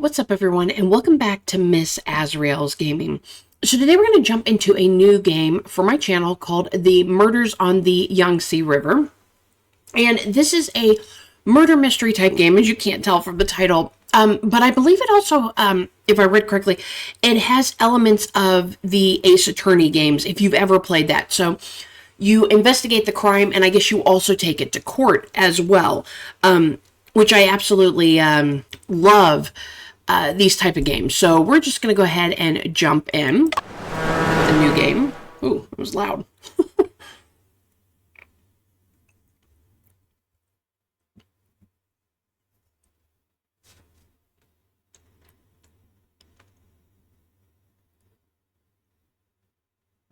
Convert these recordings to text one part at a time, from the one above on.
What's up, everyone, and welcome back to Miss Azrael's Gaming. So today we're going to jump into a new game for my channel called The Murders on the Yangtze River. And this is a murder mystery type game, as you can't tell from the title. But I believe it also, if I read correctly, it has elements of the Ace Attorney games, if you've ever played that. So you investigate the crime, and I guess you also take it to court as well, which I absolutely love. These type of games. So we're just going to go ahead and jump in the new game. Ooh, it was loud.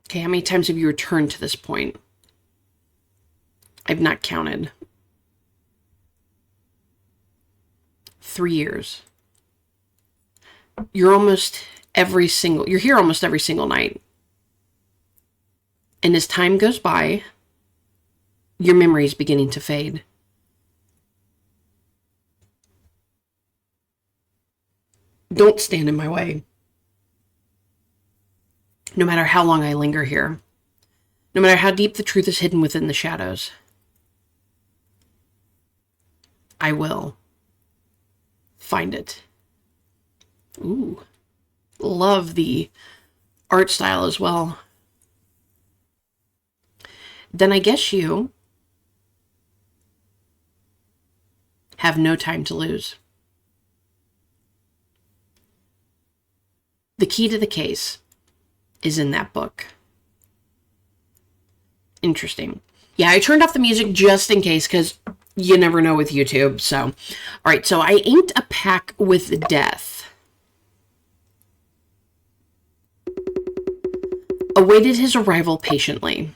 Okay, how many times have you returned to this point? I've not counted. 3 years. You're here almost every single night. And as time goes by, your memory is beginning to fade. Don't stand in my way. No matter how long I linger here. No matter how deep the truth is hidden within the shadows. I will find it. Ooh, love the art style as well. Then I guess you have no time to lose. The key to the case is in that book. Interesting. Yeah, I turned off the music just in case, because you never know with YouTube. So, all right, so I inked a pact with death. Awaited his arrival patiently.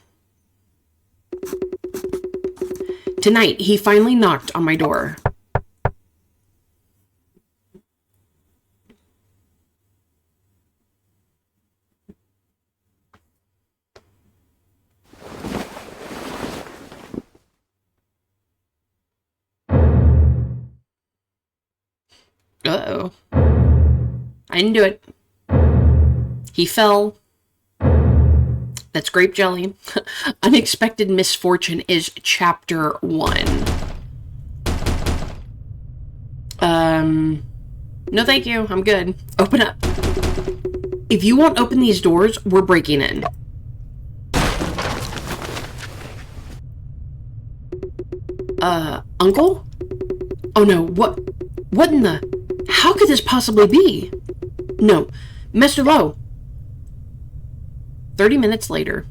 Tonight, he finally knocked on my door. Uh-oh. I didn't do it. He fell. That's grape jelly. Unexpected misfortune is chapter 1. No thank you. I'm good. Open up. If you won't open these doors, we're breaking in. Uncle? Oh no, what in the... How could this possibly be? No, Mr. Lowe. 30 minutes later.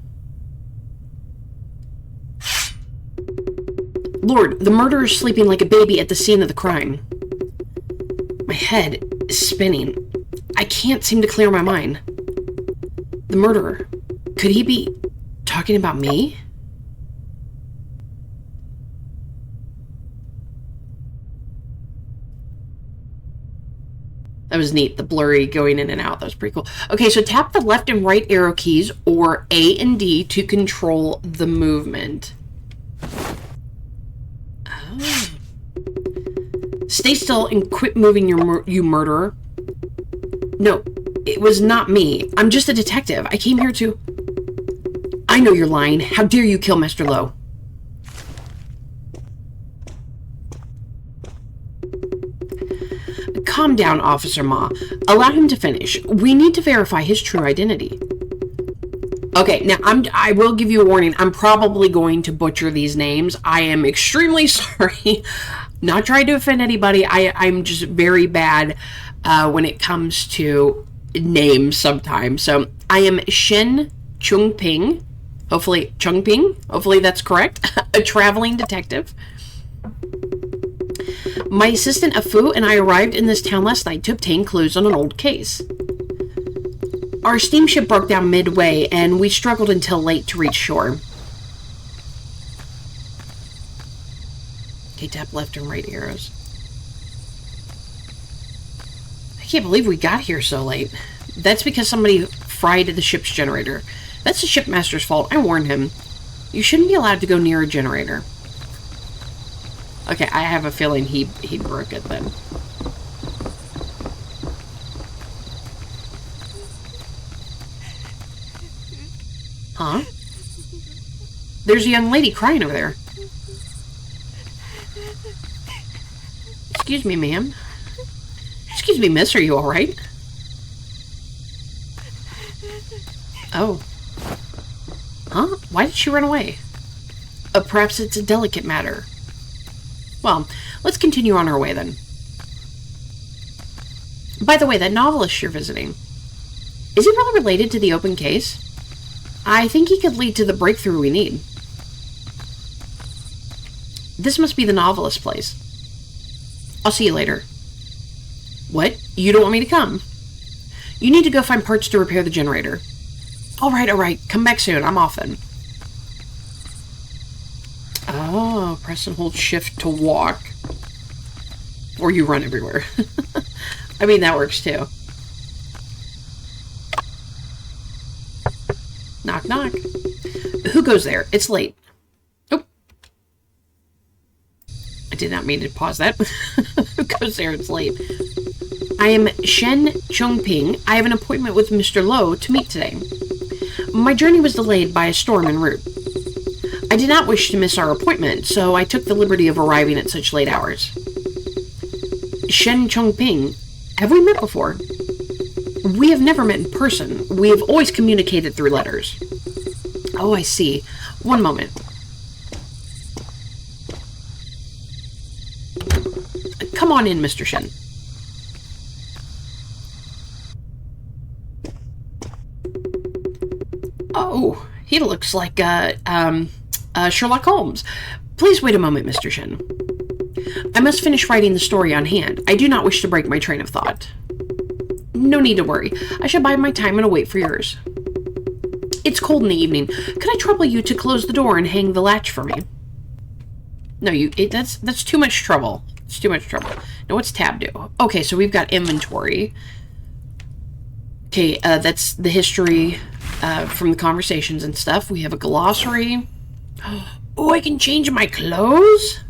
Lord, the murderer is sleeping like a baby at the scene of the crime. My head is spinning. I can't seem to clear my mind. The murderer, could he be talking about me? That was neat, the blurry going in and out. That was pretty cool. Okay, so tap the left and right arrow keys, or A and D, to control the movement. Oh. Stay still and quit moving, you murderer. No, it was not me. I'm just a detective. I came here to... I know you're lying. How dare you kill Mr. Lowe? Calm down, Officer Ma. Allow him to finish. We need to verify his true identity. Okay, now I will give you a warning. I'm probably going to butcher these names. I am extremely sorry. Not trying to offend anybody. I'm just very bad when it comes to names sometimes. So I am Shin Chungping. Hopefully that's correct. A traveling detective. My assistant Afu and I arrived in this town last night to obtain clues on an old case. Our steamship broke down midway, and we struggled until late to reach shore. Okay, tap left and right arrows. I can't believe we got here so late. That's because somebody fried the ship's generator. That's the shipmaster's fault. I warned him. You shouldn't be allowed to go near a generator. Okay, I have a feeling he broke it then. Huh? There's a young lady crying over there. Excuse me, ma'am. Excuse me, miss, are you alright? Oh. Huh? Why did she run away? Perhaps it's a delicate matter. Well, let's continue on our way then. By the way, that novelist you're visiting, is he really related to the open case? I think he could lead to the breakthrough we need. This must be the novelist place. I'll see you later. What? You don't want me to come? You need to go find parts to repair the generator. Alright. Come back soon. I'm off then. Oh, press and hold shift to walk. Or you run everywhere. I mean, that works too. Knock, knock. Who goes there? It's late. Oh. I did not mean to pause that. Who goes there? It's late. I am Shen Chongping. I have an appointment with Mr. Lo to meet today. My journey was delayed by a storm en route. I did not wish to miss our appointment, so I took the liberty of arriving at such late hours. Shen Chongping, have we met before? We have never met in person. We have always communicated through letters. Oh, I see. One moment. Come on in, Mr. Shen. Oh, he looks like, Sherlock Holmes. Please wait a moment, Mr. Shen. I must finish writing the story on hand. I do not wish to break my train of thought. No need to worry. I shall bide my time and await for yours. It's cold in the evening. Could I trouble you to close the door and hang the latch for me? No, that's too much trouble. It's too much trouble. Now, what's tab do? Okay, so we've got inventory. Okay, that's the history from the conversations and stuff. We have a glossary. Oh, I can change my clothes?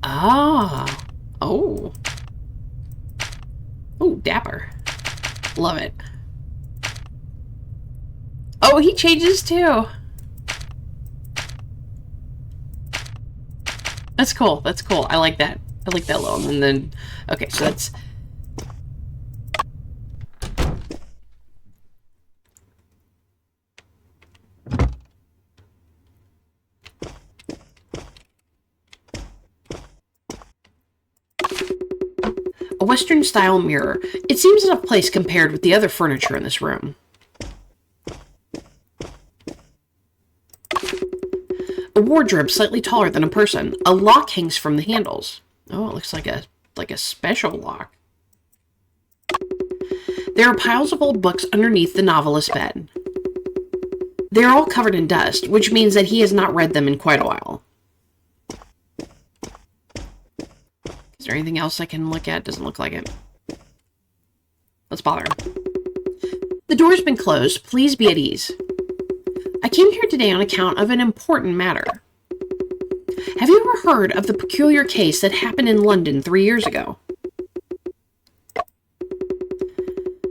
Ah. Oh. Oh, dapper. Love it. Oh, he changes too. That's cool. That's cool. I like that. I like that look. And then, okay, so that's... a Western-style mirror. It seems out of place compared with the other furniture in this room. A wardrobe slightly taller than a person. A lock hangs from the handles. Oh, it looks like a special lock. There are piles of old books underneath the novelist's bed. They are all covered in dust, which means that he has not read them in quite a while. Is there anything else I can look at? Doesn't look like it. Let's bother him. The door's been closed. Please be at ease. I came here today on account of an important matter. Have you ever heard of the peculiar case that happened in London 3 years ago?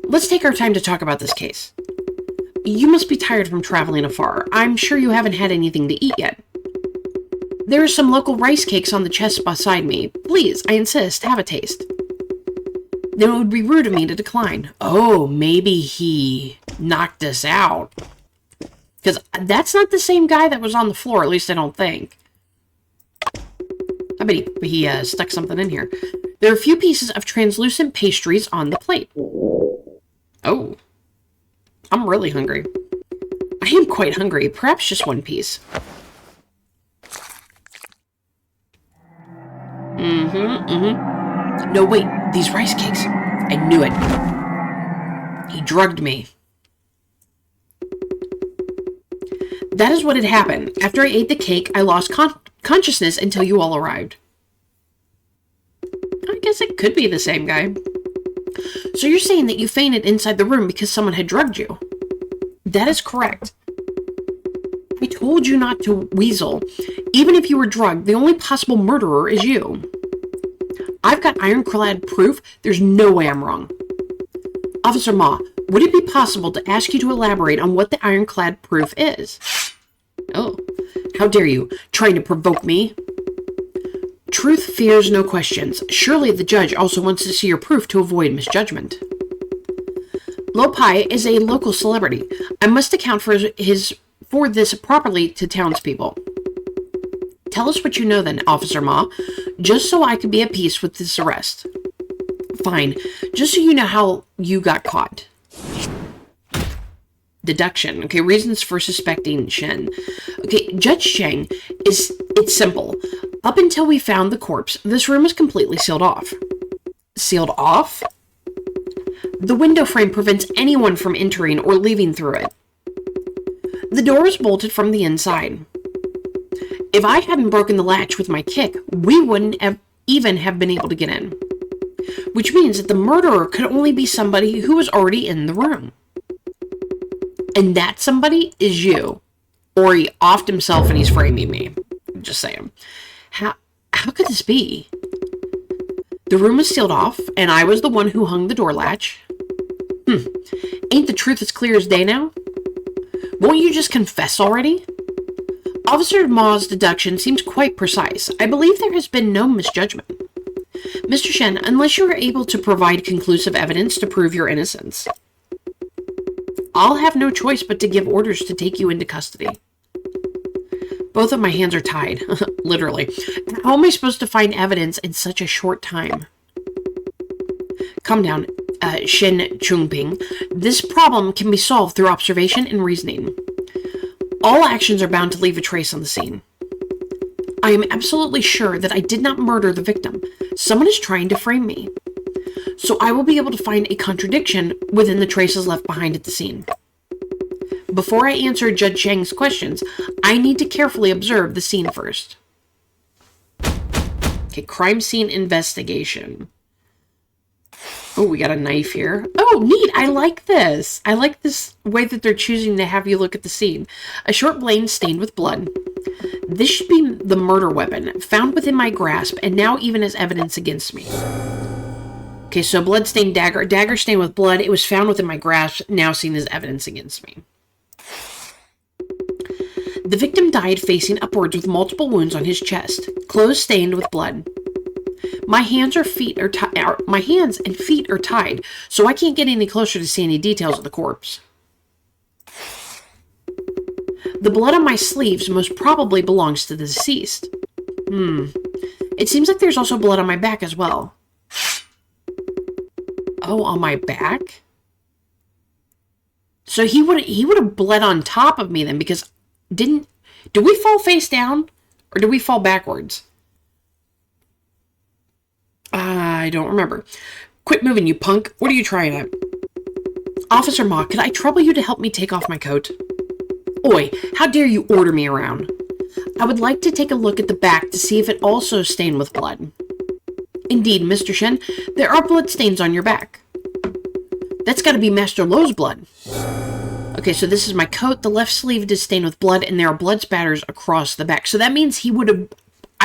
Let's take our time to talk about this case. You must be tired from traveling afar. I'm sure you haven't had anything to eat yet. There are some local rice cakes on the chest beside me. Please, I insist, have a taste. Then it would be rude of me to decline. Oh, maybe he knocked us out. Because that's not the same guy that was on the floor, at least I don't think. I bet he stuck something in here. There are a few pieces of translucent pastries on the plate. Oh. I'm really hungry. I am quite hungry. Perhaps just one piece. No, wait. These rice cakes. I knew it. He drugged me. That is what had happened. After I ate the cake, I lost consciousness until you all arrived. I guess it could be the same guy. So you're saying that you fainted inside the room because someone had drugged you? That is correct. I told you not to weasel. Even if you were drugged, the only possible murderer is you. I've got ironclad proof. There's no way I'm wrong. Officer Ma, Would it be possible to ask you to elaborate on what the ironclad proof is? Oh, how dare you, trying to provoke me? Truth fears no questions. Surely the judge also wants to see your proof to avoid misjudgment. Lopai is a local celebrity. I must account for this properly to townspeople. Tell us what you know then, Officer Ma, just so I can be at peace with this arrest. Fine, just so you know how you got caught. Deduction. Okay, reasons for suspecting Shen. Okay, Judge Cheng, it's simple. Up until we found the corpse, this room is completely sealed off. Sealed off? The window frame prevents anyone from entering or leaving through it. The door is bolted from the inside. If I hadn't broken the latch with my kick, we wouldn't even have been able to get in. Which means that the murderer could only be somebody who was already in the room. And that somebody is you. Or he offed himself and he's framing me. Just saying. How could this be? The room is sealed off, and I was the one who hung the door latch. Ain't the truth as clear as day now? Won't you just confess already? Officer Ma's deduction seems quite precise. I believe there has been no misjudgment. Mr. Shen, unless you are able to provide conclusive evidence to prove your innocence, I'll have no choice but to give orders to take you into custody. Both of my hands are tied, literally. How am I supposed to find evidence in such a short time? Calm down, Shen Chungping. This problem can be solved through observation and reasoning. All actions are bound to leave a trace on the scene. I am absolutely sure that I did not murder the victim. Someone is trying to frame me. So I will be able to find a contradiction within the traces left behind at the scene. Before I answer Judge Chang's questions, I need to carefully observe the scene first. Okay, crime scene investigation. Oh, we got a knife here. Oh, neat. I like this. I like this way that they're choosing to have you look at the scene. A short blade stained with blood. This should be the murder weapon, found within my grasp, and now even as evidence against me. Okay, so blood-stained dagger. Dagger stained with blood. It was found within my grasp, now seen as evidence against me. The victim died facing upwards with multiple wounds on his chest, clothes stained with blood. My hands and feet are tied, so I can't get any closer to see any details of the corpse. The blood on my sleeves most probably belongs to the deceased. It seems like there's also blood on my back as well. Oh, on my back? So he would have bled on top of me then, because did we fall face down or did we fall backwards? I don't remember. Quit moving, you punk. What are you trying at? Officer Ma, could I trouble you to help me take off my coat? Oi, how dare you order me around? I would like to take a look at the back to see if it also is stained with blood. Indeed, Mr. Shen, there are blood stains on your back. That's got to be Master Lo's blood. Okay, so this is my coat. The left sleeve is stained with blood, and there are blood spatters across the back. So that means I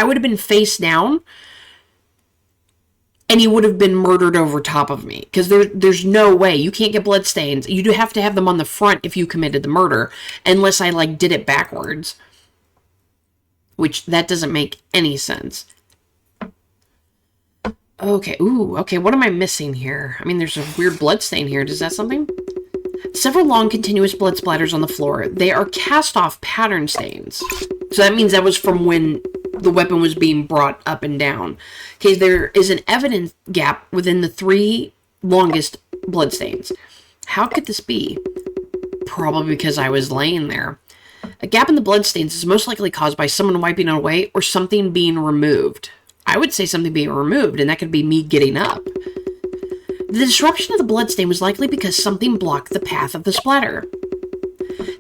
would have been face down, and he would have been murdered over top of me. Because there's no way. You can't get blood stains. You do have to have them on the front if you committed the murder, unless I, did it backwards. Which, that doesn't make any sense. Okay, okay, what am I missing here? I mean, there's a weird blood stain here. Does that something? Several long, continuous blood splatters on the floor. They are cast-off pattern stains. So that means that was from when the weapon was being brought up and down. Okay, there is an evidence gap within the 3 longest blood stains. How could this be? Probably because I was laying there. A gap in the blood stains is most likely caused by someone wiping it away or something being removed. I would say something being removed, and that could be me getting up. The disruption of the bloodstain was likely because something blocked the path of the splatter.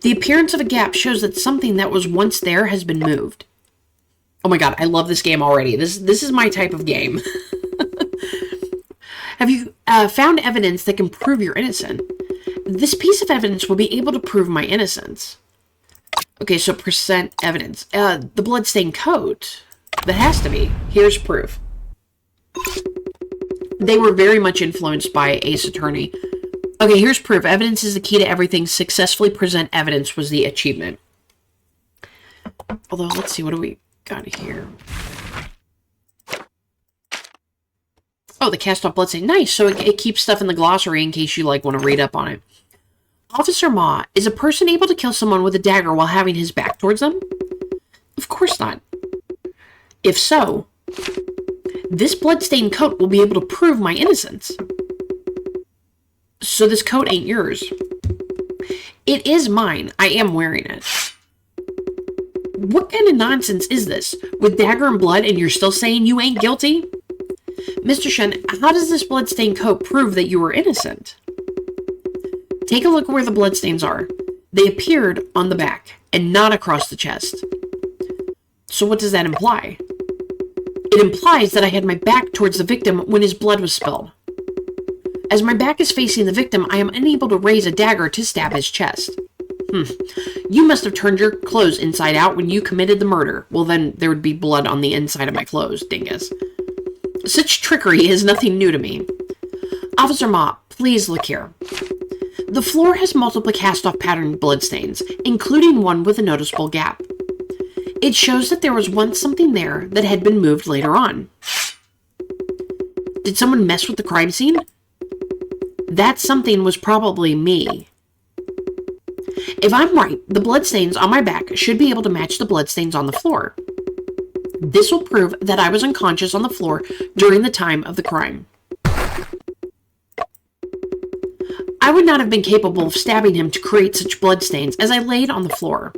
The appearance of a gap shows that something that was once there has been moved. Oh my god, I love this game already. This is my type of game. Have you found evidence that can prove you're innocent? This piece of evidence will be able to prove my innocence. Okay, so present evidence. The bloodstained coat. That has to be. Here's proof. They were very much influenced by Ace Attorney. Okay, here's proof. Evidence is the key to everything. Successfully present evidence was the achievement. Although, let's see, what do we got here? Oh, the cast off bloodstain. Nice. So it keeps stuff in the glossary in case you want to read up on it. Officer Ma, is a person able to kill someone with a dagger while having his back towards them? Of course not. If so, this bloodstained coat will be able to prove my innocence. So this coat ain't yours. It is mine. I am wearing it. What kind of nonsense is this? With dagger and blood and you're still saying you ain't guilty? Mr. Shen, how does this bloodstained coat prove that you were innocent? Take a look at where the bloodstains are. They appeared on the back and not across the chest. So what does that imply? It implies that I had my back towards the victim when his blood was spilled. As my back is facing the victim, I am unable to raise a dagger to stab his chest. You must have turned your clothes inside out when you committed the murder. Well, then there would be blood on the inside of my clothes, dingus. Such trickery is nothing new to me. Officer Ma, please look here. The floor has multiple cast-off pattern bloodstains, including one with a noticeable gap. It shows that there was once something there that had been moved later on. Did someone mess with the crime scene? That something was probably me. If I'm right, the bloodstains on my back should be able to match the bloodstains on the floor. This will prove that I was unconscious on the floor during the time of the crime. I would not have been capable of stabbing him to create such bloodstains as I laid on the floor.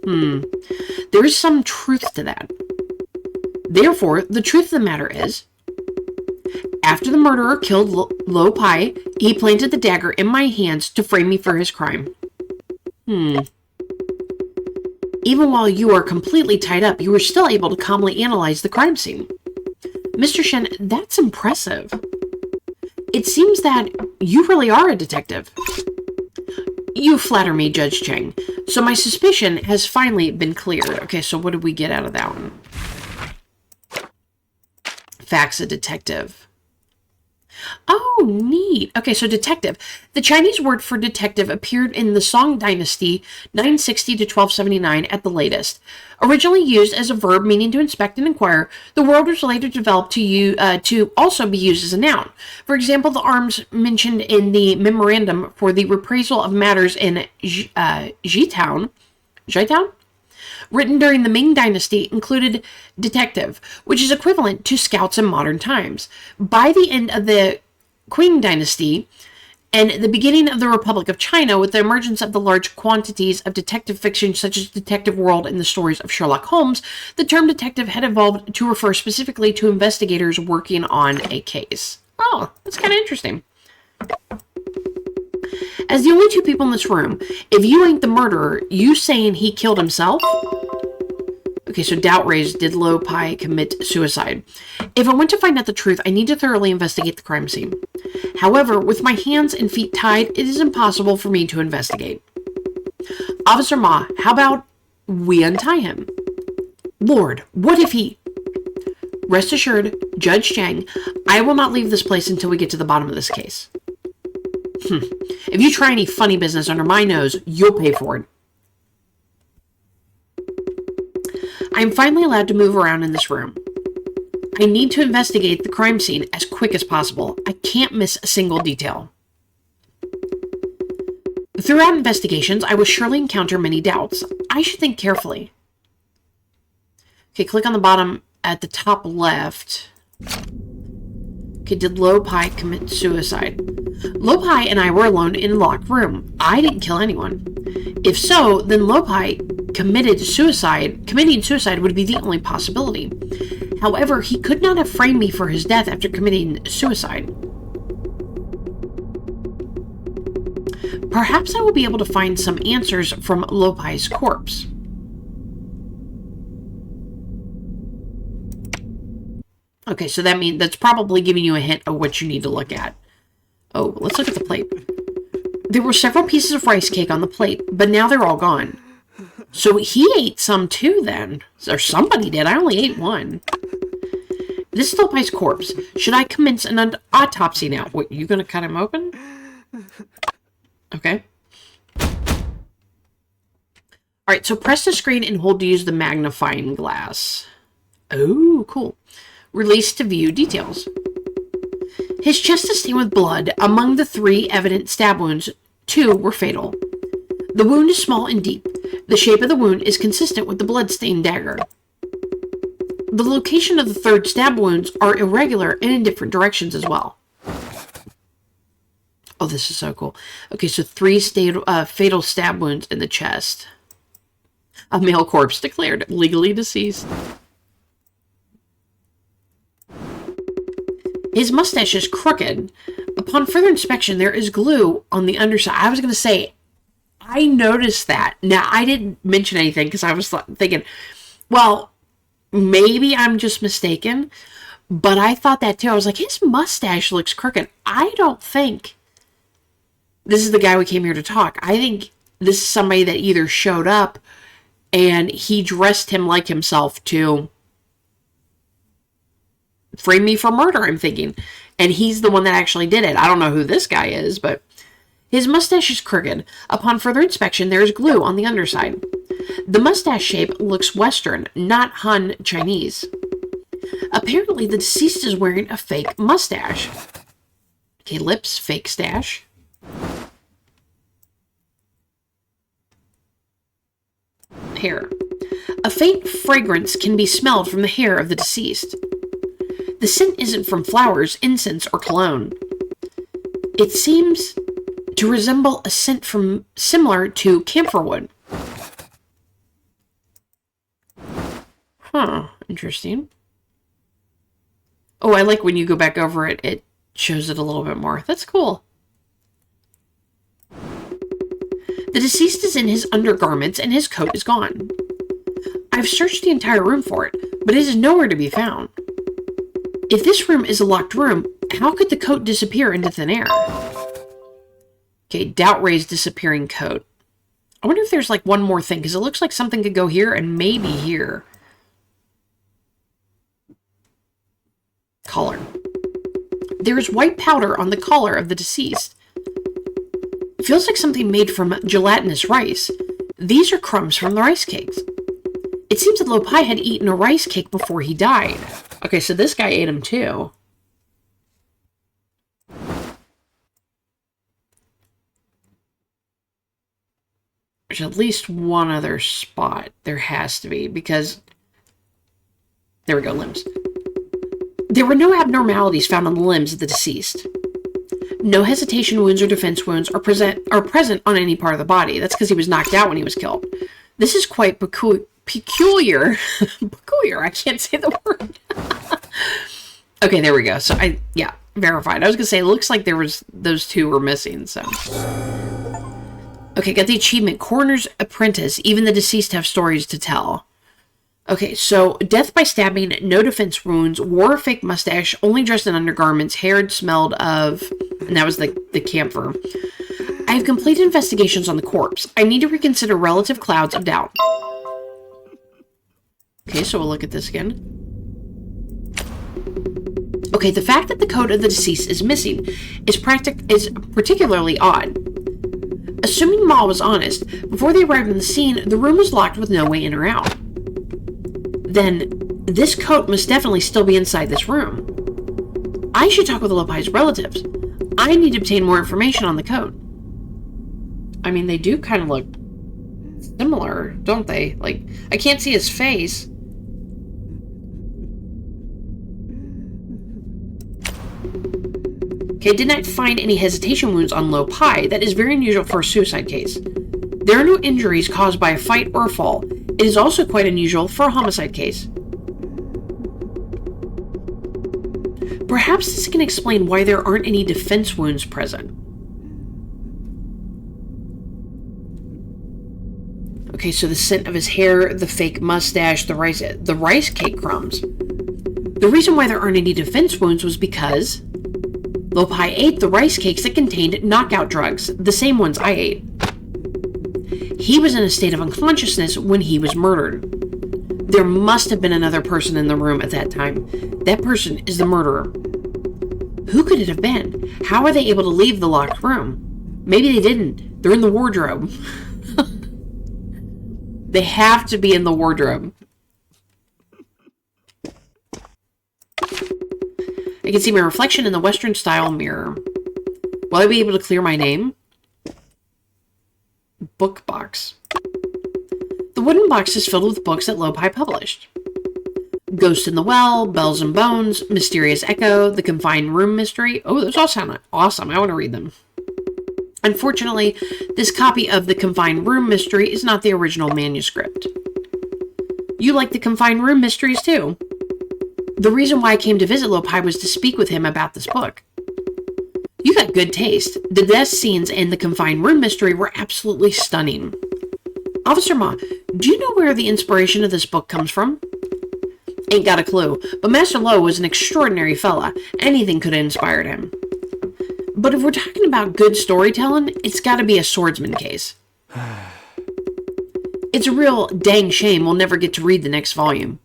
There is some truth to that. Therefore, the truth of the matter is, after the murderer killed Lo Pai, he planted the dagger in my hands to frame me for his crime. Even while you are completely tied up, you were still able to calmly analyze the crime scene. Mr. Shen, that's impressive. It seems that you really are a detective. You flatter me, Judge Cheng. So my suspicion has finally been cleared. Okay, so what did we get out of that one? Facts, a detective. Oh, neat. Okay, so detective. The Chinese word for detective appeared in the Song Dynasty, 960 to 1279 at the latest. Originally used as a verb meaning to inspect and inquire, the word was later developed to also be used as a noun. For example, the arms mentioned in the memorandum for the reprisal of matters in Zhitown, written during the Ming Dynasty, included detective, which is equivalent to scouts in modern times. By the end of the Qing Dynasty and the beginning of the Republic of China, with the emergence of the large quantities of detective fiction such as Detective World and the stories of Sherlock Holmes, the term detective had evolved to refer specifically to investigators working on a case. Oh, that's kind of interesting. As the only two people in this room, if you ain't the murderer, you saying he killed himself? Okay, so doubt raised, did Lo Pai commit suicide? If I want to find out the truth, I need to thoroughly investigate the crime scene. However, with my hands and feet tied, it is impossible for me to investigate. Officer Ma, how about we untie him? Lord, what if he... Rest assured, Judge Chang, I will not leave this place until we get to the bottom of this case. If you try any funny business under my nose, you'll pay for it. I am finally allowed to move around in this room. I need to investigate the crime scene as quick as possible. I can't miss a single detail. Throughout investigations, I will surely encounter many doubts. I should think carefully. Okay, click on the bottom at the top left. Okay, did Lo Pai commit suicide? Lo Pai and I were alone in a locked room. I didn't kill anyone. If so, then Lo Pai committing suicide would be the only possibility. However, he could not have framed me for his death after committing suicide. Perhaps I will be able to find some answers from Lo Pai's corpse. Okay, so that's probably giving you a hint of what you need to look at. Oh, let's look at the plate. There were several pieces of rice cake on the plate, but now they're all gone. So he ate some too then. Or somebody did. I only ate one. This is Lo Pai's corpse. Should I commence an autopsy now? What, you gonna cut him open? Okay. All right, so press the screen and hold to use the magnifying glass. Oh, cool. Release to view details. His chest is stained with blood. Among the 3 evident stab wounds, 2 were fatal. The wound is small and deep. The shape of the wound is consistent with the blood-stained dagger. The location of the 3rd stab wounds are irregular and in different directions as well. Oh, this is so cool. Okay, so 3 fatal stab wounds in the chest. A male corpse declared legally deceased. His mustache is crooked. Upon further inspection, there is glue on the underside. I was going to say, I noticed that. Now, I didn't mention anything because I was thinking, well, maybe I'm just mistaken. But I thought that too. I was like, his mustache looks crooked. I don't think this is the guy we came here to talk. I think this is somebody that either showed up and he dressed him like himself to frame me for murder, I'm thinking. And he's the one that actually did it. I don't know who this guy is, but his mustache is crooked. Upon further inspection, there is glue on the underside. The mustache shape looks Western, not Han Chinese. Apparently, the deceased is wearing a fake mustache. Okay, lips, fake stash. Hair. A faint fragrance can be smelled from the hair of the deceased. The scent isn't from flowers, incense, or cologne. It seems to resemble a scent similar to camphor wood. Huh, interesting. Oh, I like when you go back over it, it shows it a little bit more. That's cool. The deceased is in his undergarments and his coat is gone. I've searched the entire room for it, but it is nowhere to be found. If this room is a locked room, how could the coat disappear into thin air? Okay, doubt raised disappearing coat. I wonder if there's like one more thing, because it looks like something could go here and maybe here. Collar. There is white powder on the collar of the deceased. It feels like something made from gelatinous rice. These are crumbs from the rice cakes. It seems that Lopai had eaten a rice cake before he died. Okay, so this guy ate them too. There's at least one other spot. There has to be, because... There we go, limbs. There were no abnormalities found on the limbs of the deceased. No hesitation wounds or defense wounds are present on any part of the body. That's because he was knocked out when he was killed. This is quite peculiar. Peculiar, I can't say the word. Okay, there we go. So yeah, verified. I was gonna say, it looks like those 2 were missing, so. Okay, got the achievement, Coroner's Apprentice. Even the deceased have stories to tell. Okay, so death by stabbing, no defense wounds, wore a fake mustache, only dressed in undergarments, hair smelled of, and that was the camphor. I have completed investigations on the corpse. I need to reconsider relative clouds of doubt. Okay, so we'll look at this again. Okay, the fact that the coat of the deceased is missing is particularly odd. Assuming Ma was honest, before they arrived on the scene, the room was locked with no way in or out. Then, this coat must definitely still be inside this room. I should talk with Lopai's relatives. I need to obtain more information on the coat. I mean, they do kind of look similar, don't they? Like, I can't see his face. Okay, did not find any hesitation wounds on Lopai. That is very unusual for a suicide case. There are no injuries caused by a fight or a fall. It is also quite unusual for a homicide case. Perhaps this can explain why there aren't any defense wounds present. Okay, so the scent of his hair, the fake mustache, the rice cake crumbs. The reason why there aren't any defense wounds was because Lopai ate the rice cakes that contained knockout drugs, the same ones I ate. He was in a state of unconsciousness when he was murdered. There must have been another person in the room at that time. That person is the murderer. Who could it have been? How are they able to leave the locked room? Maybe they didn't. They're in the wardrobe. They have to be in the wardrobe. I can see my reflection in the Western-style mirror. Will I be able to clear my name? Book box. The wooden box is filled with books that Lopi published. Ghost in the Well, Bells and Bones, Mysterious Echo, The Confined Room Mystery. Oh, those all sound awesome. I want to read them. Unfortunately, this copy of The Confined Room Mystery is not the original manuscript. You like The Confined Room Mysteries too. The reason why I came to visit Lopi was to speak with him about this book. You got good taste. The death scenes in The Confined Room Mystery were absolutely stunning. Officer Ma, do you know where the inspiration of this book comes from? Ain't got a clue, but Master Lo was an extraordinary fella. Anything could have inspired him. But if we're talking about good storytelling, it's got to be a swordsman case. It's a real dang shame we'll never get to read the next volume.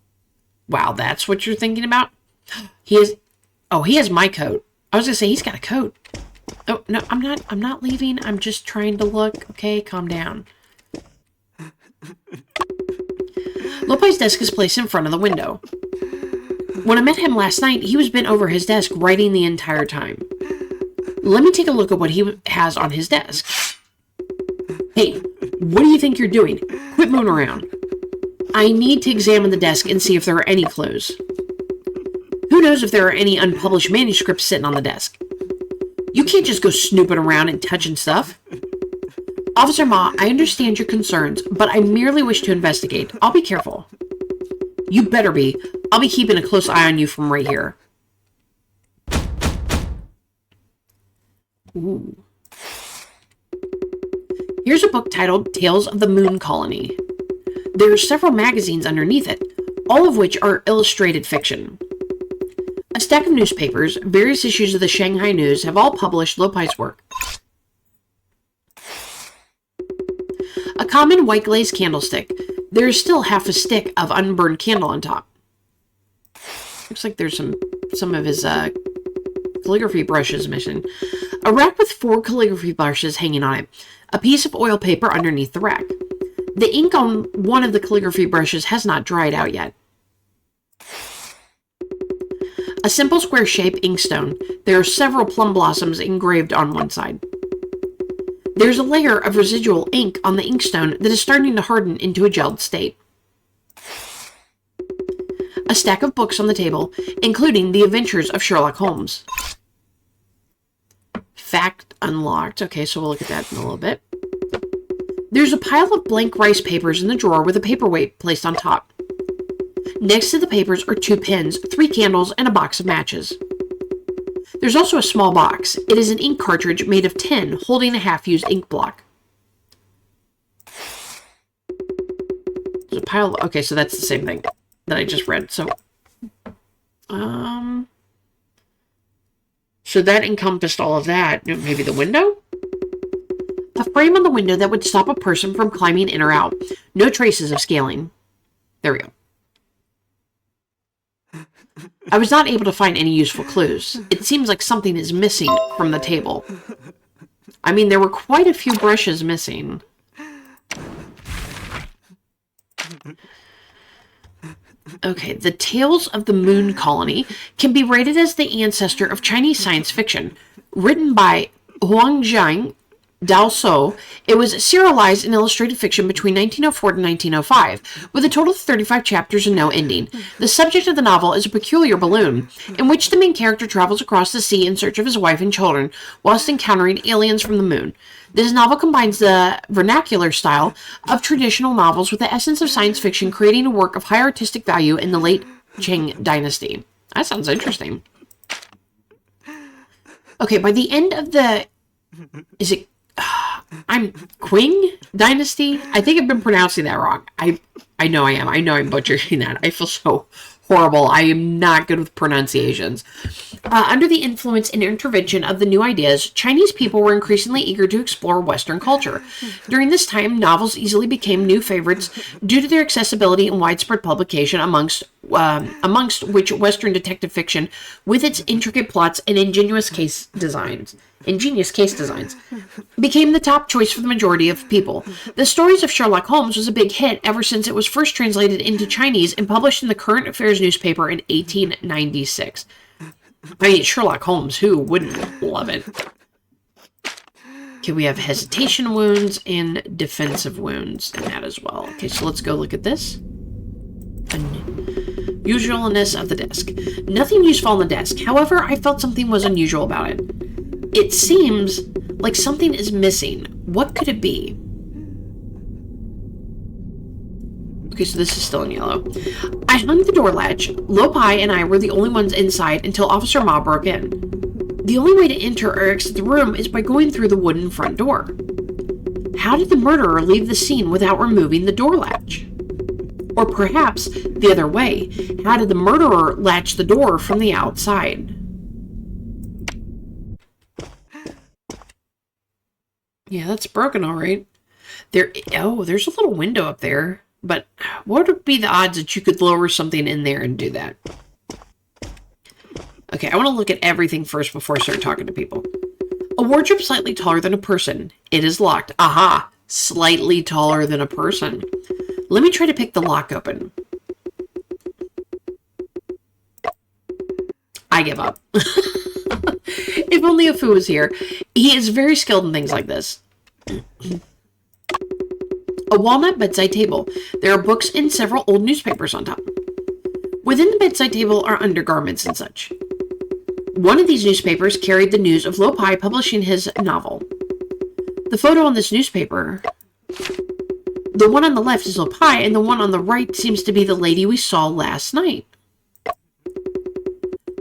Wow, that's what you're thinking about? He has my coat. I was going to say, he's got a coat. Oh, no, I'm not leaving. I'm just trying to look. Okay, calm down. Lopi's desk is placed in front of the window. When I met him last night, he was bent over his desk writing the entire time. Let me take a look at what he has on his desk. Hey, what do you think you're doing? Quit moving around. I need to examine the desk and see if there are any clues. Who knows if there are any unpublished manuscripts sitting on the desk? You can't just go snooping around and touching stuff. Officer Ma, I understand your concerns, but I merely wish to investigate. I'll be careful. You better be. I'll be keeping a close eye on you from right here. Ooh. Here's a book titled Tales of the Moon Colony. There are several magazines underneath it, all of which are illustrated fiction. A stack of newspapers, various issues of the Shanghai News, have all published Lopi's work. A common white glazed candlestick. There is still half a stick of unburned candle on top. Looks like there's some of his calligraphy brushes missing. A rack with 4 calligraphy brushes hanging on it. A piece of oil paper underneath the rack. The ink on one of the calligraphy brushes has not dried out yet. A simple square-shaped inkstone. There are several plum blossoms engraved on one side. There's a layer of residual ink on the inkstone that is starting to harden into a gelled state. A stack of books on the table, including The Adventures of Sherlock Holmes. Fact unlocked. Okay, so we'll look at that in a little bit. There's a pile of blank rice papers in the drawer with a paperweight placed on top. Next to the papers are 2 pens, 3 candles, and a box of matches. There's also a small box. It is an ink cartridge made of tin holding a half-used ink block. There's a pile of, okay, so that's the same thing that I just read. So that encompassed all of that. Maybe the window? A frame on the window that would stop a person from climbing in or out. No traces of scaling. There we go. I was not able to find any useful clues. It seems like something is missing from the table. I mean, there were quite a few brushes missing. Okay, the Tales of the Moon Colony can be rated as the ancestor of Chinese science fiction. Written by Huangjiang Dao So, it was serialized in illustrated fiction between 1904 to 1905, with a total of 35 chapters and no ending. The subject of the novel is a peculiar balloon, in which the main character travels across the sea in search of his wife and children, whilst encountering aliens from the moon. This novel combines the vernacular style of traditional novels with the essence of science fiction, creating a work of high artistic value in the late Qing dynasty. That sounds interesting. Okay, by the end of the... Is it... I'm Qing dynasty? I think I've been pronouncing that wrong. I know I am. I know I'm butchering that. I feel so horrible. I am not good with pronunciations. Under the influence and intervention of the new ideas, Chinese people were increasingly eager to explore Western culture. During this time, novels easily became new favorites due to their accessibility and widespread publication amongst amongst which Western detective fiction, with its intricate plots and ingenious case designs, became the top choice for the majority of people. The Stories of Sherlock Holmes was a big hit ever since it was first translated into Chinese and published in the Current Affairs newspaper in 1896. I mean, Sherlock Holmes, who wouldn't love it? Okay, we have hesitation wounds and defensive wounds in that as well. Okay, so let's go look at this. Unusualness of the desk. Nothing useful on the desk. However, I felt something was unusual about it. It seems like something is missing. What could it be? Okay, so this is still in yellow. I hung the door latch. Lopai and I were the only ones inside until Officer Ma broke in. The only way to enter or exit the room is by going through the wooden front door. How did the murderer leave the scene without removing the door latch? Or perhaps the other way, how did the murderer latch the door from the outside? Yeah, that's broken, all right. There's a little window up there. But what would be the odds that you could lower something in there and do that? Okay, I want to look at everything first before I start talking to people. A wardrobe slightly taller than a person. It is locked. Aha! Slightly taller than a person. Let me try to pick the lock open. I give up. If only Afu was here. He is very skilled in things like this. A walnut bedside table. There are books and several old newspapers on top. Within the bedside table are undergarments and such. One of these newspapers carried the news of Lopai publishing his novel. The photo on this newspaper, the one on the left is Lopai, and the one on the right seems to be the lady we saw last night.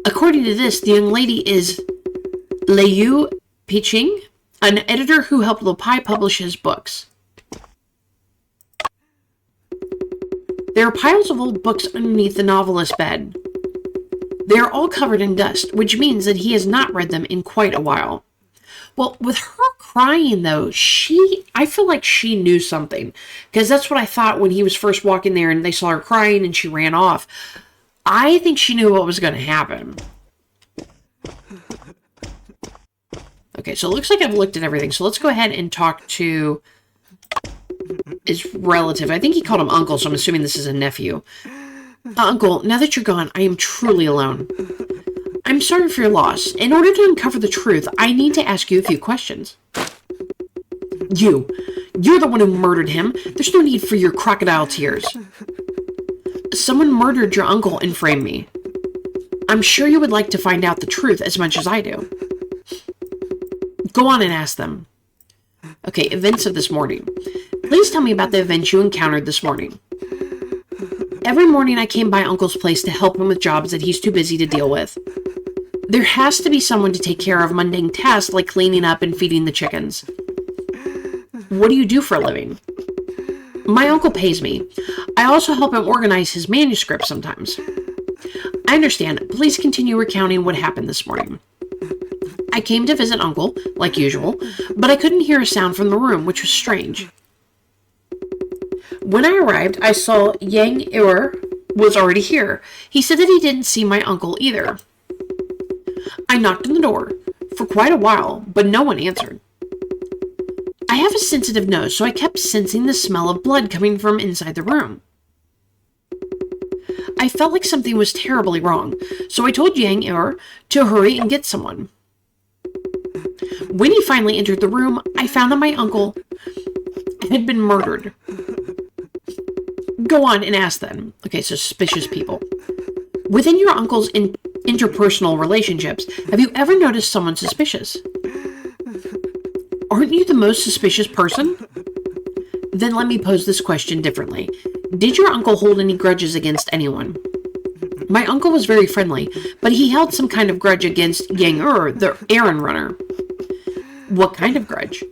According to this, the young lady is Liu Piching, an editor who helped Lopai publish his books. There are piles of old books underneath the novelist's bed. They are all covered in dust, which means that he has not read them in quite a while. Well, with her crying, though, I feel like she knew something. Because that's what I thought when he was first walking there and they saw her crying and she ran off. I think she knew what was going to happen. Okay, so it looks like I've looked at everything. So let's go ahead and talk to his relative. I think he called him uncle, so I'm assuming this is a nephew. Uncle, now that you're gone, I am truly alone. I'm sorry for your loss. In order to uncover the truth, I need to ask you a few questions. You're the one who murdered him. There's no need for your crocodile tears. Someone murdered your uncle and framed me. I'm sure you would like to find out the truth as much as I do. Go on and ask them. Okay, events of this morning. Please tell me about the events you encountered this morning. Every morning I came by Uncle's place to help him with jobs that he's too busy to deal with. There has to be someone to take care of mundane tasks like cleaning up and feeding the chickens. What do you do for a living? My uncle pays me. I also help him organize his manuscript sometimes. I understand. Please continue recounting what happened this morning. I came to visit Uncle, like usual, but I couldn't hear a sound from the room, which was strange. When I arrived, I saw Yangtze River was already here. He said that he didn't see my uncle either. I knocked on the door for quite a while, but no one answered. I have a sensitive nose, so I kept sensing the smell of blood coming from inside the room. I felt like something was terribly wrong, so I told Yangtze River to hurry and get someone. When he finally entered the room, I found that my uncle had been murdered. Go on and ask them. Okay, so suspicious people. Within your uncle's interpersonal relationships, have you ever noticed someone suspicious? Aren't you the most suspicious person? Then let me pose this question differently. Did your uncle hold any grudges against anyone? My uncle was very friendly, but he held some kind of grudge against Yangtze, the errand runner. What kind of grudge?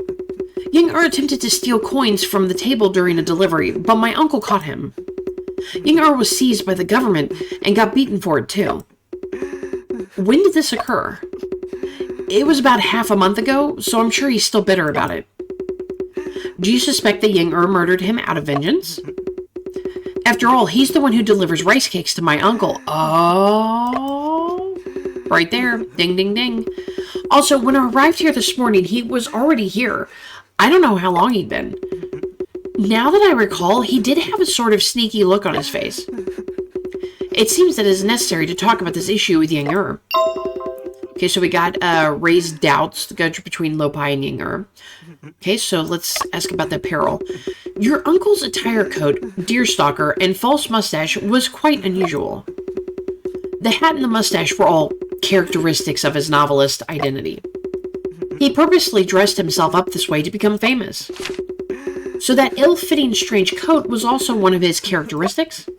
Yangtze attempted to steal coins from the table during a delivery, but my uncle caught him. Yangtze was seized by the government and got beaten for it too. When did this occur? It was about half a month ago, so I'm sure he's still bitter about it. Do you suspect that Yangtze murdered him out of vengeance? After all, he's the one who delivers rice cakes to my uncle. Oh, right there. Ding, ding, ding. Also, when I arrived here this morning, he was already here. I don't know how long he'd been. Now that I recall, he did have a sort of sneaky look on his face. It seems that it is necessary to talk about this issue with Yangtze. Okay, so we got raised doubts between Lopai and Yangtze. Okay, so let's ask about the apparel. Your uncle's attire coat, deerstalker, and false mustache was quite unusual. The hat and the mustache were all characteristics of his novelist identity. He purposely dressed himself up this way to become famous. So that ill-fitting strange coat was also one of his characteristics?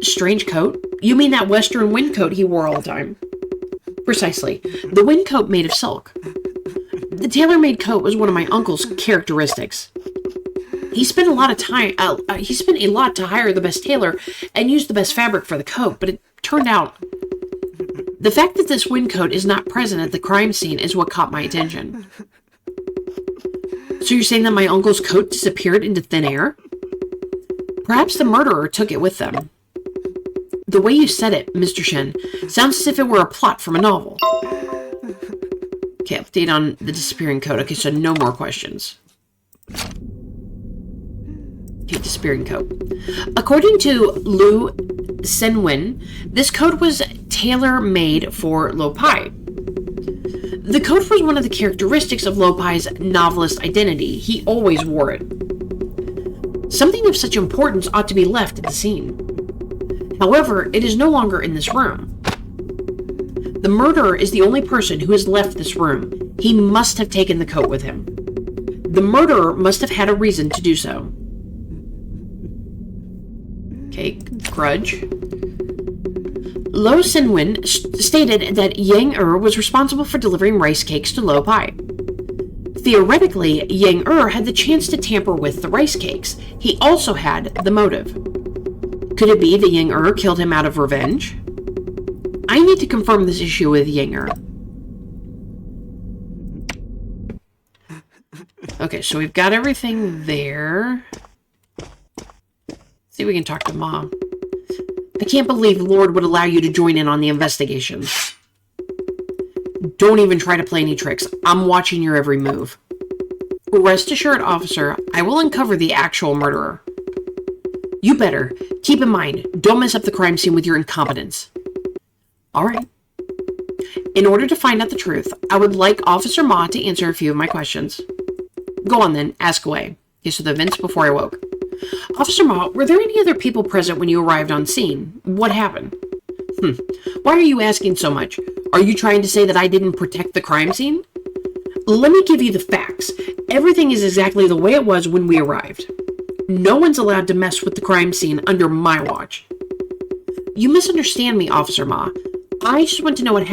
Strange coat? You mean that western wind coat he wore all the time? Precisely. The wind coat made of silk. The tailor-made coat was one of my uncle's characteristics. He spent a lot to hire the best tailor and use the best fabric for the coat, but it turned out the fact that this wind coat is not present at the crime scene is what caught my attention. So you're saying that my uncle's coat disappeared into thin air? Perhaps the murderer took it with them. The way you said it, Mr. Shen, sounds as if it were a plot from a novel. Okay, update on the disappearing coat. Okay, so no more questions. Okay, disappearing coat. According to Lu Senwin, this coat was tailor-made for Lopai. The coat was one of the characteristics of Lopai's novelist identity. He always wore it. Something of such importance ought to be left at the scene. However, it is no longer in this room. The murderer is the only person who has left this room. He must have taken the coat with him. The murderer must have had a reason to do so. Okay, grudge. Lo Sinwin stated that Yangtze was responsible for delivering rice cakes to Lopai. Theoretically, Yangtze had the chance to tamper with the rice cakes. He also had the motive. Could it be that Yangtze killed him out of revenge? I need to confirm this issue with Yangtze. Okay, so we've got everything there. See if we can talk to Mom. I can't believe Lord would allow you to join in on the investigation. Don't even try to play any tricks. I'm watching your every move. Rest assured, officer, I will uncover the actual murderer. You better. Keep in mind, don't mess up the crime scene with your incompetence. Alright. In order to find out the truth, I would like Officer Ma to answer a few of my questions. Go on then, ask away. Okay, so the events before I woke. Officer Ma, were there any other people present when you arrived on scene? What happened? Why are you asking so much? Are you trying to say that I didn't protect the crime scene? Let me give you the facts. Everything is exactly the way it was when we arrived. No one's allowed to mess with the crime scene under my watch. You misunderstand me, Officer Ma. I just want to know what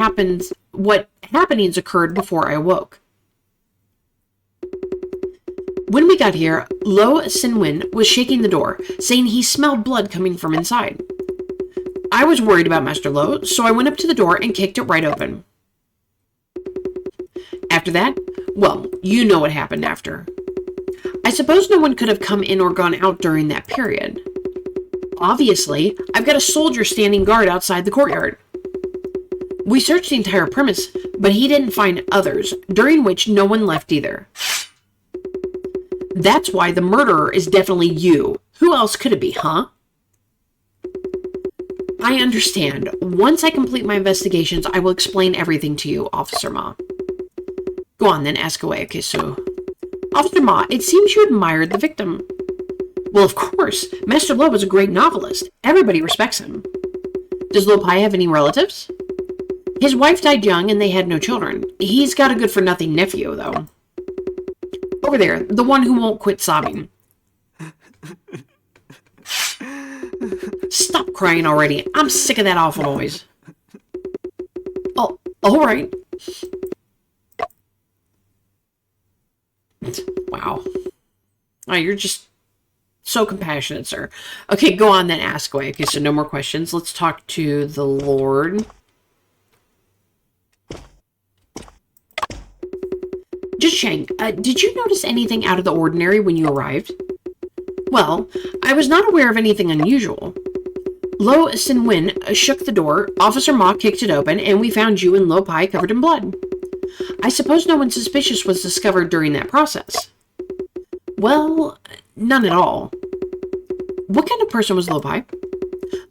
happenings occurred before I awoke. When we got here, Lo Sinwin was shaking the door, saying he smelled blood coming from inside. I was worried about Master Lo, so I went up to the door and kicked it right open. After that, well, you know what happened after. I suppose no one could have come in or gone out during that period. Obviously, I've got a soldier standing guard outside the courtyard. We searched the entire premise, but he didn't find others, during which no one left either. That's why the murderer is definitely you. Who else could it be, huh? I understand. Once I complete my investigations, I will explain everything to you, Officer Ma. Go on then, ask away. Okay, so... Officer Ma, it seems you admired the victim. Well, of course. Master Lo was a great novelist. Everybody respects him. Does Lopai have any relatives? His wife died young and they had no children. He's got a good-for-nothing nephew, though. Over there, the one who won't quit sobbing. Stop crying already. I'm sick of that awful noise. Oh, alright. Wow. Oh, you're just so compassionate, sir. Okay, go on then, ask away. Okay, so no more questions. Let's talk to the Lord. Just Shang, did you notice anything out of the ordinary when you arrived? Well, I was not aware of anything unusual. Lo Sinwin shook the door, Officer Ma kicked it open, and we found you and Lo Pai covered in blood. I suppose no one suspicious was discovered during that process. Well, none at all. What kind of person was Lo Pai?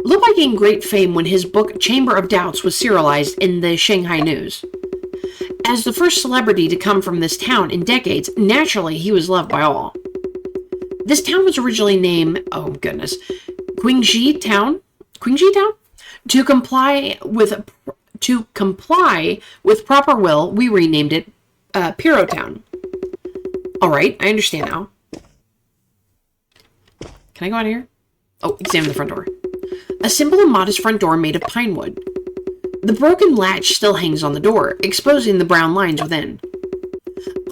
Lo Pai gained great fame when his book Chamber of Doubts was serialized in the Shanghai News. As the first celebrity to come from this town in decades, naturally he was loved by all. This town was originally named, Qingji Town? To comply with proper will, we renamed it Piro Town. All right, I understand now. Can I go out here? Oh, examine the front door. A simple and modest front door made of pine wood. The broken latch still hangs on the door, exposing the brown lines within.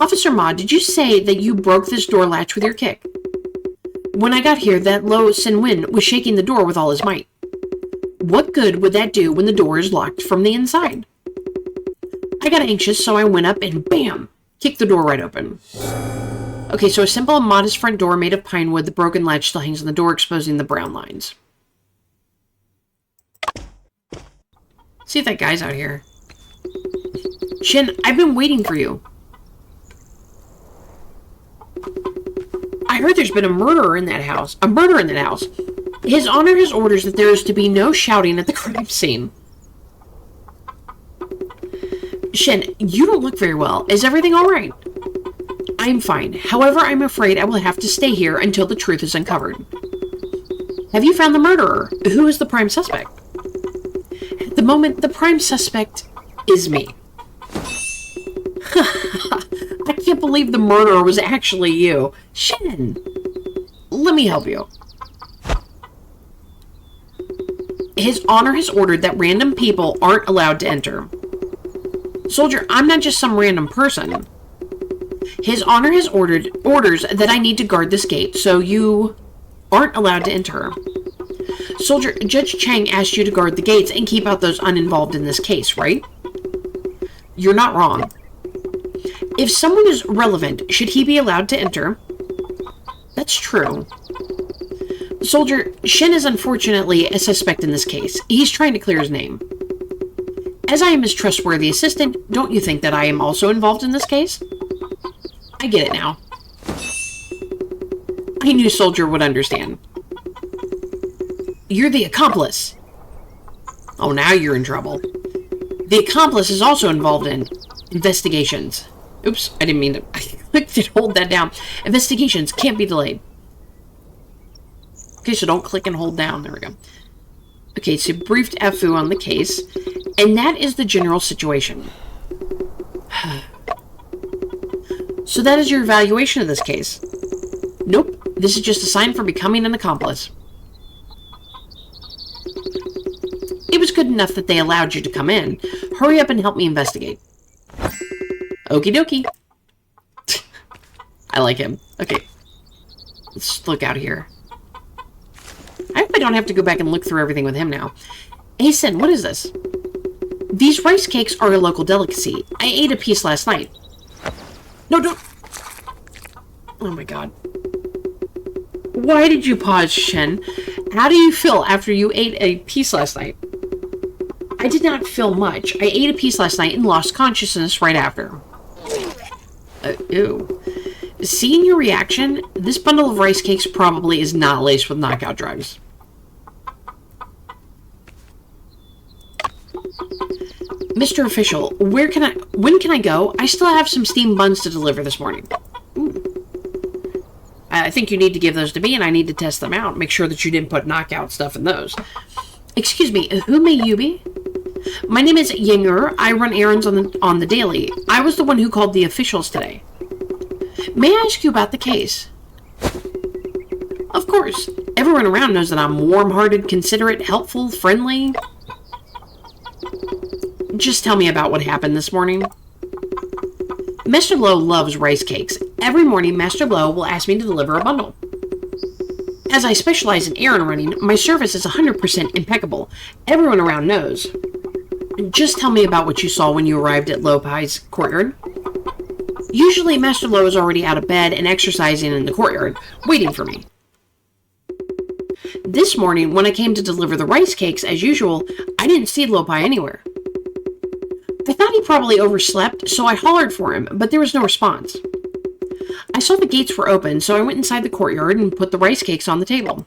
Officer Ma, did you say that you broke this door latch with your kick? When I got here, that Lo Sinwin was shaking the door with all his might. What good would that do when the door is locked from the inside? I got anxious, so I went up and bam! Kicked the door right open. Okay, so a simple and modest front door made of pine wood. The broken latch still hangs on the door, exposing the brown lines. See if that guy's out here. Shin, I've been waiting for you. I heard there's been a murder in that house. His Honor has orders that there is to be no shouting at the crime scene. Shin, you don't look very well. Is everything all right? I'm fine. However, I'm afraid I will have to stay here until the truth is uncovered. Have you found the murderer? Who is the prime suspect? At the moment, the prime suspect is me. I can't believe the murderer was actually you. Shin, let me help you. His Honor has ordered that random people aren't allowed to enter. Soldier, I'm not just some random person. His Honor has orders that I need to guard this gate, so you aren't allowed to enter. Soldier, Judge Chang asked you to guard the gates and keep out those uninvolved in this case, right? You're not wrong. If someone is relevant, should he be allowed to enter? That's true. Soldier, Shin is unfortunately a suspect in this case. He's trying to clear his name. As I am his trustworthy assistant, don't you think that I am also involved in this case? I get it now. I knew Soldier would understand. You're the accomplice. Oh, now you're in trouble. The accomplice is also involved in investigations. Oops, I didn't mean to. I clicked to hold that down. Investigations can't be delayed. Okay, so don't click and hold down. There we go. Okay, so briefed Afu on the case, and that is the general situation. So that is your evaluation of this case? Nope, this is just a sign for becoming an accomplice. It was good enough that they allowed you to come in. Hurry up and help me investigate. Okie dokie. I like him. Okay, let's look out here. I hope I don't have to go back and look through everything with him now. Hey, Sin, what is this? These rice cakes are a local delicacy. I ate a piece last night. No, don't. Oh my god. Why did you pause, Shen? How do you feel after you ate a piece last night? I did not feel much. I ate a piece last night and lost consciousness right after. Ew. Seeing your reaction, this bundle of rice cakes probably is not laced with knockout drugs. Mr. Official, when can I go? I still have some steamed buns to deliver this morning. Ooh. I think you need to give those to me, and I need to test them out. Make sure that you didn't put knockout stuff in those. Excuse me, who may you be? My name is Yanger. I run errands on the daily. I was the one who called the officials today. May I ask you about the case? Of course. Everyone around knows that I'm warm-hearted, considerate, helpful, friendly. Just tell me about what happened this morning. Master Lo loves rice cakes. Every morning, Master Lo will ask me to deliver a bundle. As I specialize in errand running, my service is 100% impeccable. Everyone around knows. Just tell me about what you saw when you arrived at Lo Pai's courtyard. Usually, Master Lo is already out of bed and exercising in the courtyard, waiting for me. This morning, when I came to deliver the rice cakes, as usual, I didn't see Lopi anywhere. I thought he probably overslept, so I hollered for him, but there was no response. I saw the gates were open, so I went inside the courtyard and put the rice cakes on the table.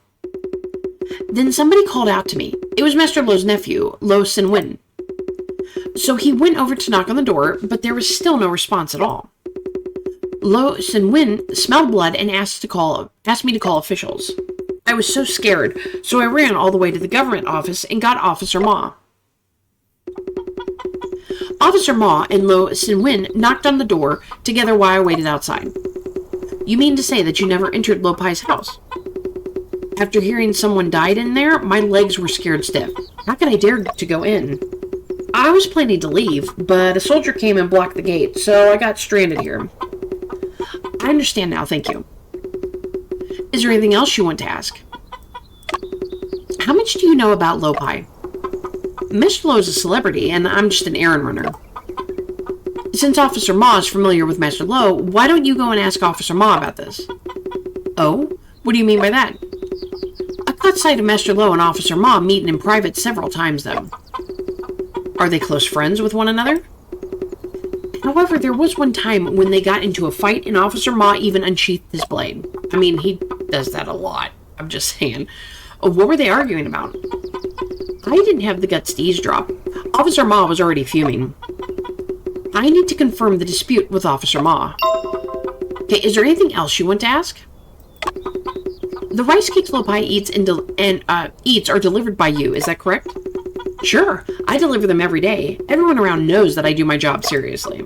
Then somebody called out to me. It was Master Lo's nephew, Lo Sin-win. So he went over to knock on the door, but there was still no response at all. Lo Sin-win smelled blood and asked me to call officials. I was so scared, so I ran all the way to the government office and got Officer Ma. Officer Ma and Lo Sin-win knocked on the door together while I waited outside. You mean to say that you never entered Lopi's house? After hearing someone died in there, my legs were scared stiff. How could I dare to go in? I was planning to leave, but a soldier came and blocked the gate, so I got stranded here. I understand now, thank you. Is there anything else you want to ask? How much do you know about Lopi? Mr. Lo is a celebrity, and I'm just an errand runner. Since Officer Ma is familiar with Master Lo, why don't you go and ask Officer Ma about this? Oh? What do you mean by that? I caught sight of Master Lo and Officer Ma meeting in private several times, though. Are they close friends with one another? However, there was one time when they got into a fight and Officer Ma even unsheathed his blade. I mean, he does that a lot. I'm just saying. What were they arguing about? I didn't have the guts to eavesdrop. Officer Ma was already fuming. I need to confirm the dispute with Officer Ma. Okay, is there anything else you want to ask? The rice cakes Lopi eats are delivered by you, is that correct? Sure, I deliver them every day. Everyone around knows that I do my job seriously.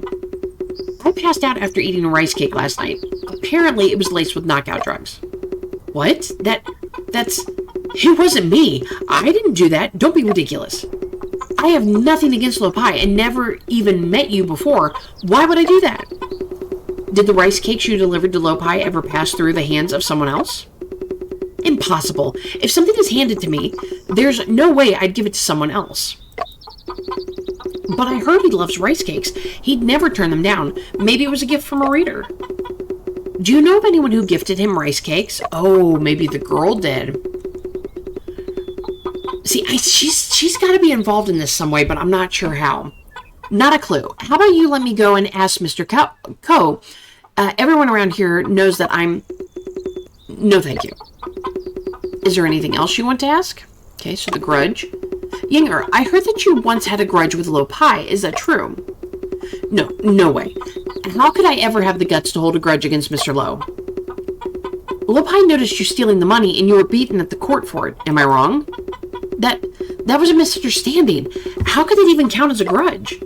I passed out after eating a rice cake last night. Apparently, it was laced with knockout drugs. What? It wasn't me. I didn't do that. Don't be ridiculous. I have nothing against Lopi and never even met you before. Why would I do that? Did the rice cakes you delivered to Lopi ever pass through the hands of someone else? Impossible. If something is handed to me, there's no way I'd give it to someone else. But I heard he loves rice cakes. He'd never turn them down. Maybe it was a gift from a reader. Do you know of anyone who gifted him rice cakes? Oh, maybe the girl did. See, she's got to be involved in this some way, but I'm not sure how. Not a clue. How about you let me go and ask Mr. Ko? Everyone around here knows that I'm... No, thank you. Is there anything else you want to ask? Okay, so the grudge. Yinger, I heard that you once had a grudge with Lopi. Is that true? No way. How could I ever have the guts to hold a grudge against Mr. Lo? Lopi noticed you stealing the money and you were beaten at the court for it. Am I wrong? That was a misunderstanding. How could it even count as a grudge?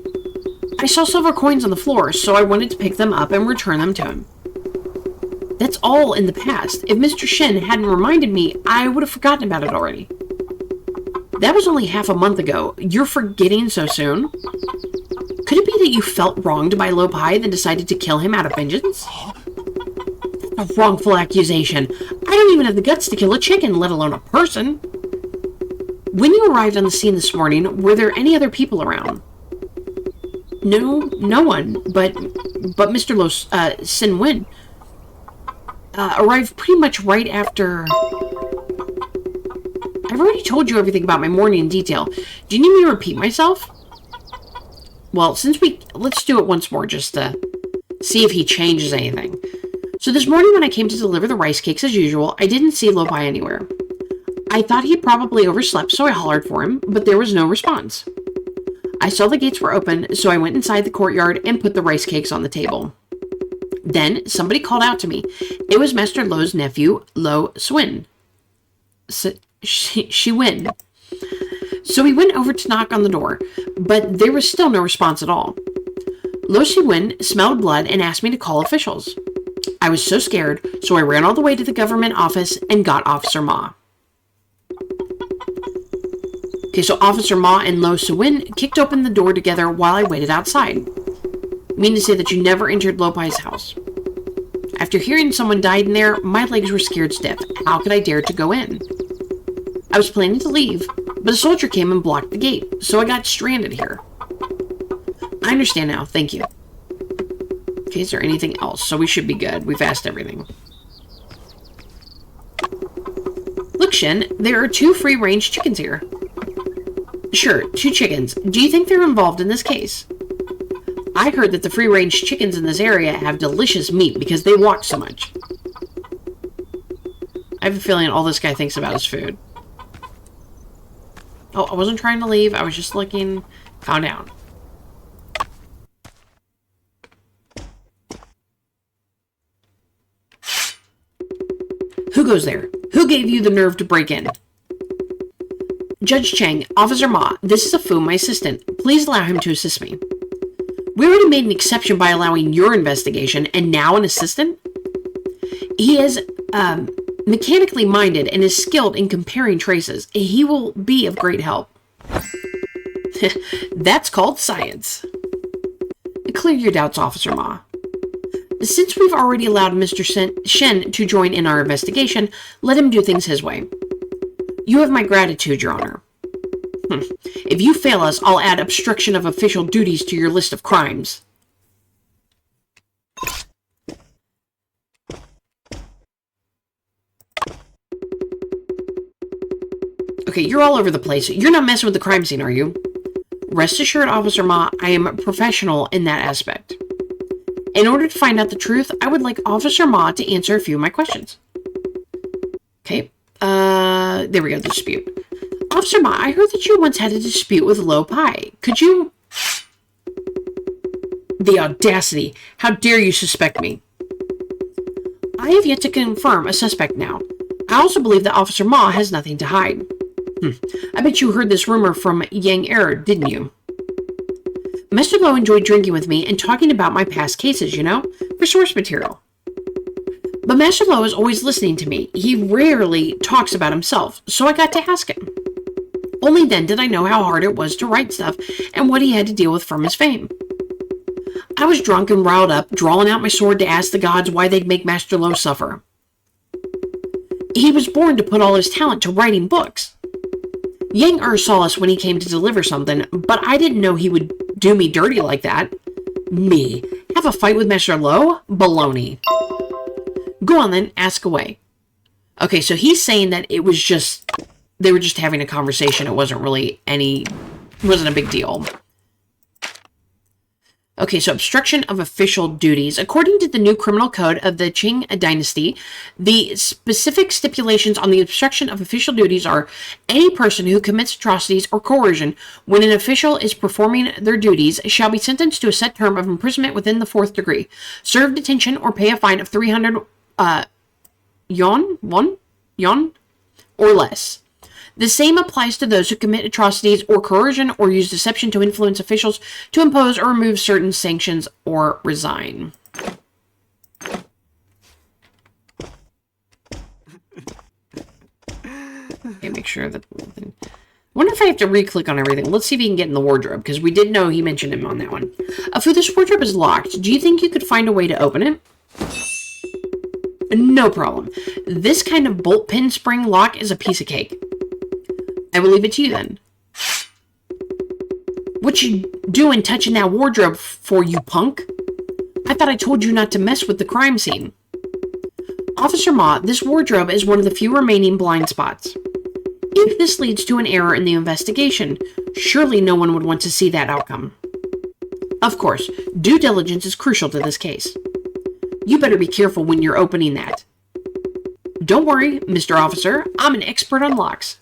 I saw silver coins on the floor, so I wanted to pick them up and return them to him. That's all in the past. If Mr. Shin hadn't reminded me, I would have forgotten about it already. That was only half a month ago. You're forgetting so soon? Could it be that you felt wronged by Lopi, then decided to kill him out of vengeance? That's a wrongful accusation. I don't even have the guts to kill a chicken, let alone a person. When you arrived on the scene this morning, were there any other people around? No one, but Mr. Lo Sin-win arrived pretty much right after... I've already told you everything about my morning in detail. Do you need me to repeat myself? Well, let's do it once more just to see if he changes anything. So this morning when I came to deliver the rice cakes as usual, I didn't see Lopi anywhere. I thought he probably overslept, so I hollered for him, but there was no response. I saw the gates were open, so I went inside the courtyard and put the rice cakes on the table. Then somebody called out to me. It was Master Lo's nephew, Lo Swin. She win. So he went over to knock on the door, but there was still no response at all. Lo Shi-win smelled blood and asked me to call officials. I was so scared, so I ran all the way to the government office and got Officer Ma. Okay, so Officer Ma and Lo Shi-win kicked open the door together while I waited outside. You mean to say that you never entered Lopi's house? After hearing someone died in there, my legs were scared stiff. How could I dare to go in? I was planning to leave, but a soldier came and blocked the gate, so I got stranded here. I understand now, thank you. Okay, is there anything else? So we should be good. We've asked everything. Look, Shen. There are 2 free-range chickens here. Sure, 2 chickens. Do you think they're involved in this case? I heard that the free-range chickens in this area have delicious meat because they walk so much. I have a feeling all this guy thinks about is food. Oh, I wasn't trying to leave. I was just looking. Calm down. Who goes there? Who gave you the nerve to break in? Judge Chang, Officer Ma, this is a Fu, my assistant. Please allow him to assist me. We already made an exception by allowing your investigation, and now an assistant? He is mechanically minded and is skilled in comparing traces. He will be of great help. That's called science. Clear your doubts, Officer Ma. Since we've already allowed Mr. Shen to join in our investigation, let him do things his way. You have my gratitude, Your Honor. If you fail us, I'll add obstruction of official duties to your list of crimes. Okay, you're all over the place. You're not messing with the crime scene, are you? Rest assured, Officer Ma, I am a professional in that aspect. In order to find out the truth, I would like Officer Ma to answer a few of my questions. Okay, there we go, the dispute. Officer Ma, I heard that you once had a dispute with Lo Pai. Could you... The audacity! How dare you suspect me? I have yet to confirm a suspect now. I also believe that Officer Ma has nothing to hide. I bet you heard this rumor from Yang Er, didn't you? Master Lo enjoyed drinking with me and talking about my past cases, you know, for source material. But Master Lo is always listening to me. He rarely talks about himself, so I got to ask him. Only then did I know how hard it was to write stuff and what he had to deal with from his fame. I was drunk and riled up, drawing out my sword to ask the gods why they'd make Master Lo suffer. He was born to put all his talent to writing books. Yang Er saw us when he came to deliver something, but I didn't know he would do me dirty like that. Me? Have a fight with Master Lo? Baloney. Go on then, ask away. Okay, so he's saying that it was just... They were just having a conversation. It wasn't really wasn't a big deal. Okay, so obstruction of official duties. According to the new criminal code of the Qing dynasty, the specific stipulations on the obstruction of official duties are any person who commits atrocities or coercion when an official is performing their duties shall be sentenced to a set term of imprisonment within the 4th degree, serve detention or pay a fine of 300 yuan or less. The same applies to those who commit atrocities or coercion or use deception to influence officials to impose or remove certain sanctions or resign. Okay, make sure that... I wonder if I have to re-click on everything. Let's see if he can get in the wardrobe, because we did know he mentioned him on that one. Fu, this wardrobe is locked. Do you think you could find a way to open it? No problem. This kind of bolt pin spring lock is a piece of cake. I will leave it to you then. What you doing touching that wardrobe for, you punk? I thought I told you not to mess with the crime scene. Officer Ma, this wardrobe is one of the few remaining blind spots. If this leads to an error in the investigation, surely no one would want to see that outcome. Of course, due diligence is crucial to this case. You better be careful when you're opening that. Don't worry, Mr. Officer, I'm an expert on locks.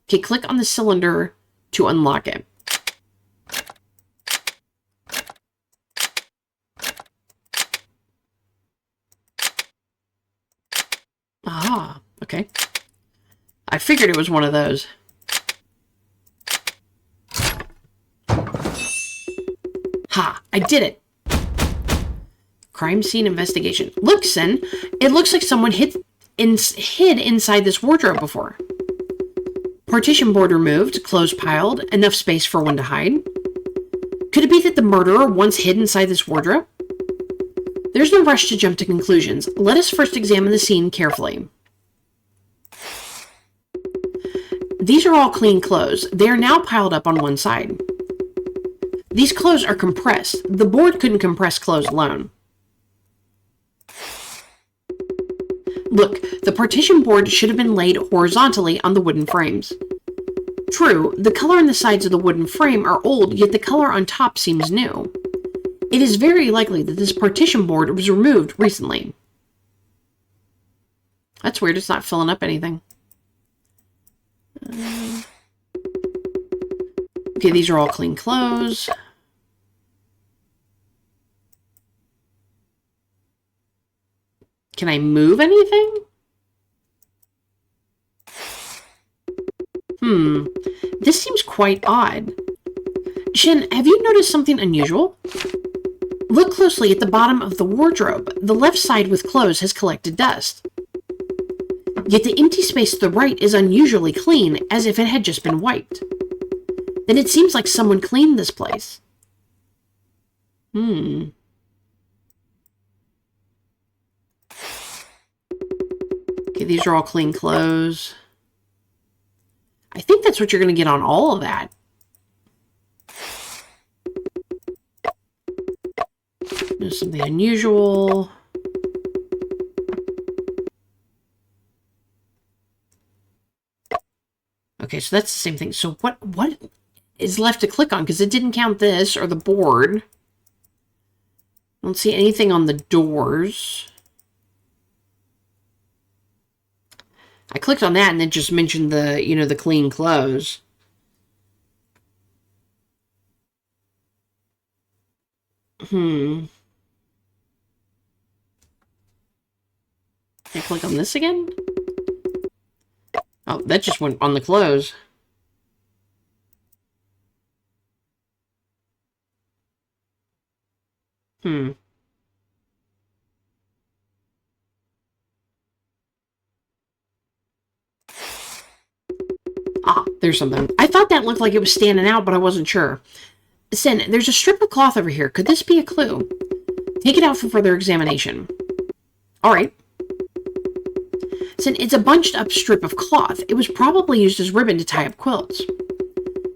Okay, click on the cylinder to unlock it. Ah, okay. I figured it was one of those. Ha, I did it. Crime scene investigation. Look, Sen, it looks like someone hid inside this wardrobe before. Partition board removed, clothes piled, enough space for one to hide. Could it be that the murderer once hid inside this wardrobe? There's no rush to jump to conclusions. Let us first examine the scene carefully. These are all clean clothes. They are now piled up on one side. These clothes are compressed. The board couldn't compress clothes alone. Look, the partition board should have been laid horizontally on the wooden frames. True, the color on the sides of the wooden frame are old, yet the color on top seems new. It is very likely that this partition board was removed recently. That's weird, it's not filling up anything. Okay, these are all clean clothes. Can I move anything? This seems quite odd. Shin, have you noticed something unusual? Look closely at the bottom of the wardrobe. The left side with clothes has collected dust. Yet the empty space to the right is unusually clean, as if it had just been wiped. Then it seems like someone cleaned this place. Okay, these are all clean clothes. I think that's what you're going to get on all of that. There's something unusual. Okay, so that's the same thing. So what is left to click on? Because it didn't count this or the board. I don't see anything on the doors. I clicked on that and it just mentioned the, the clean clothes. Can I click on this again? Oh, that just went on the clothes. Ah, there's something. I thought that looked like it was standing out, but I wasn't sure. Sin, there's a strip of cloth over here. Could this be a clue? Take it out for further examination. All right. Sin, it's a bunched up strip of cloth. It was probably used as ribbon to tie up quilts.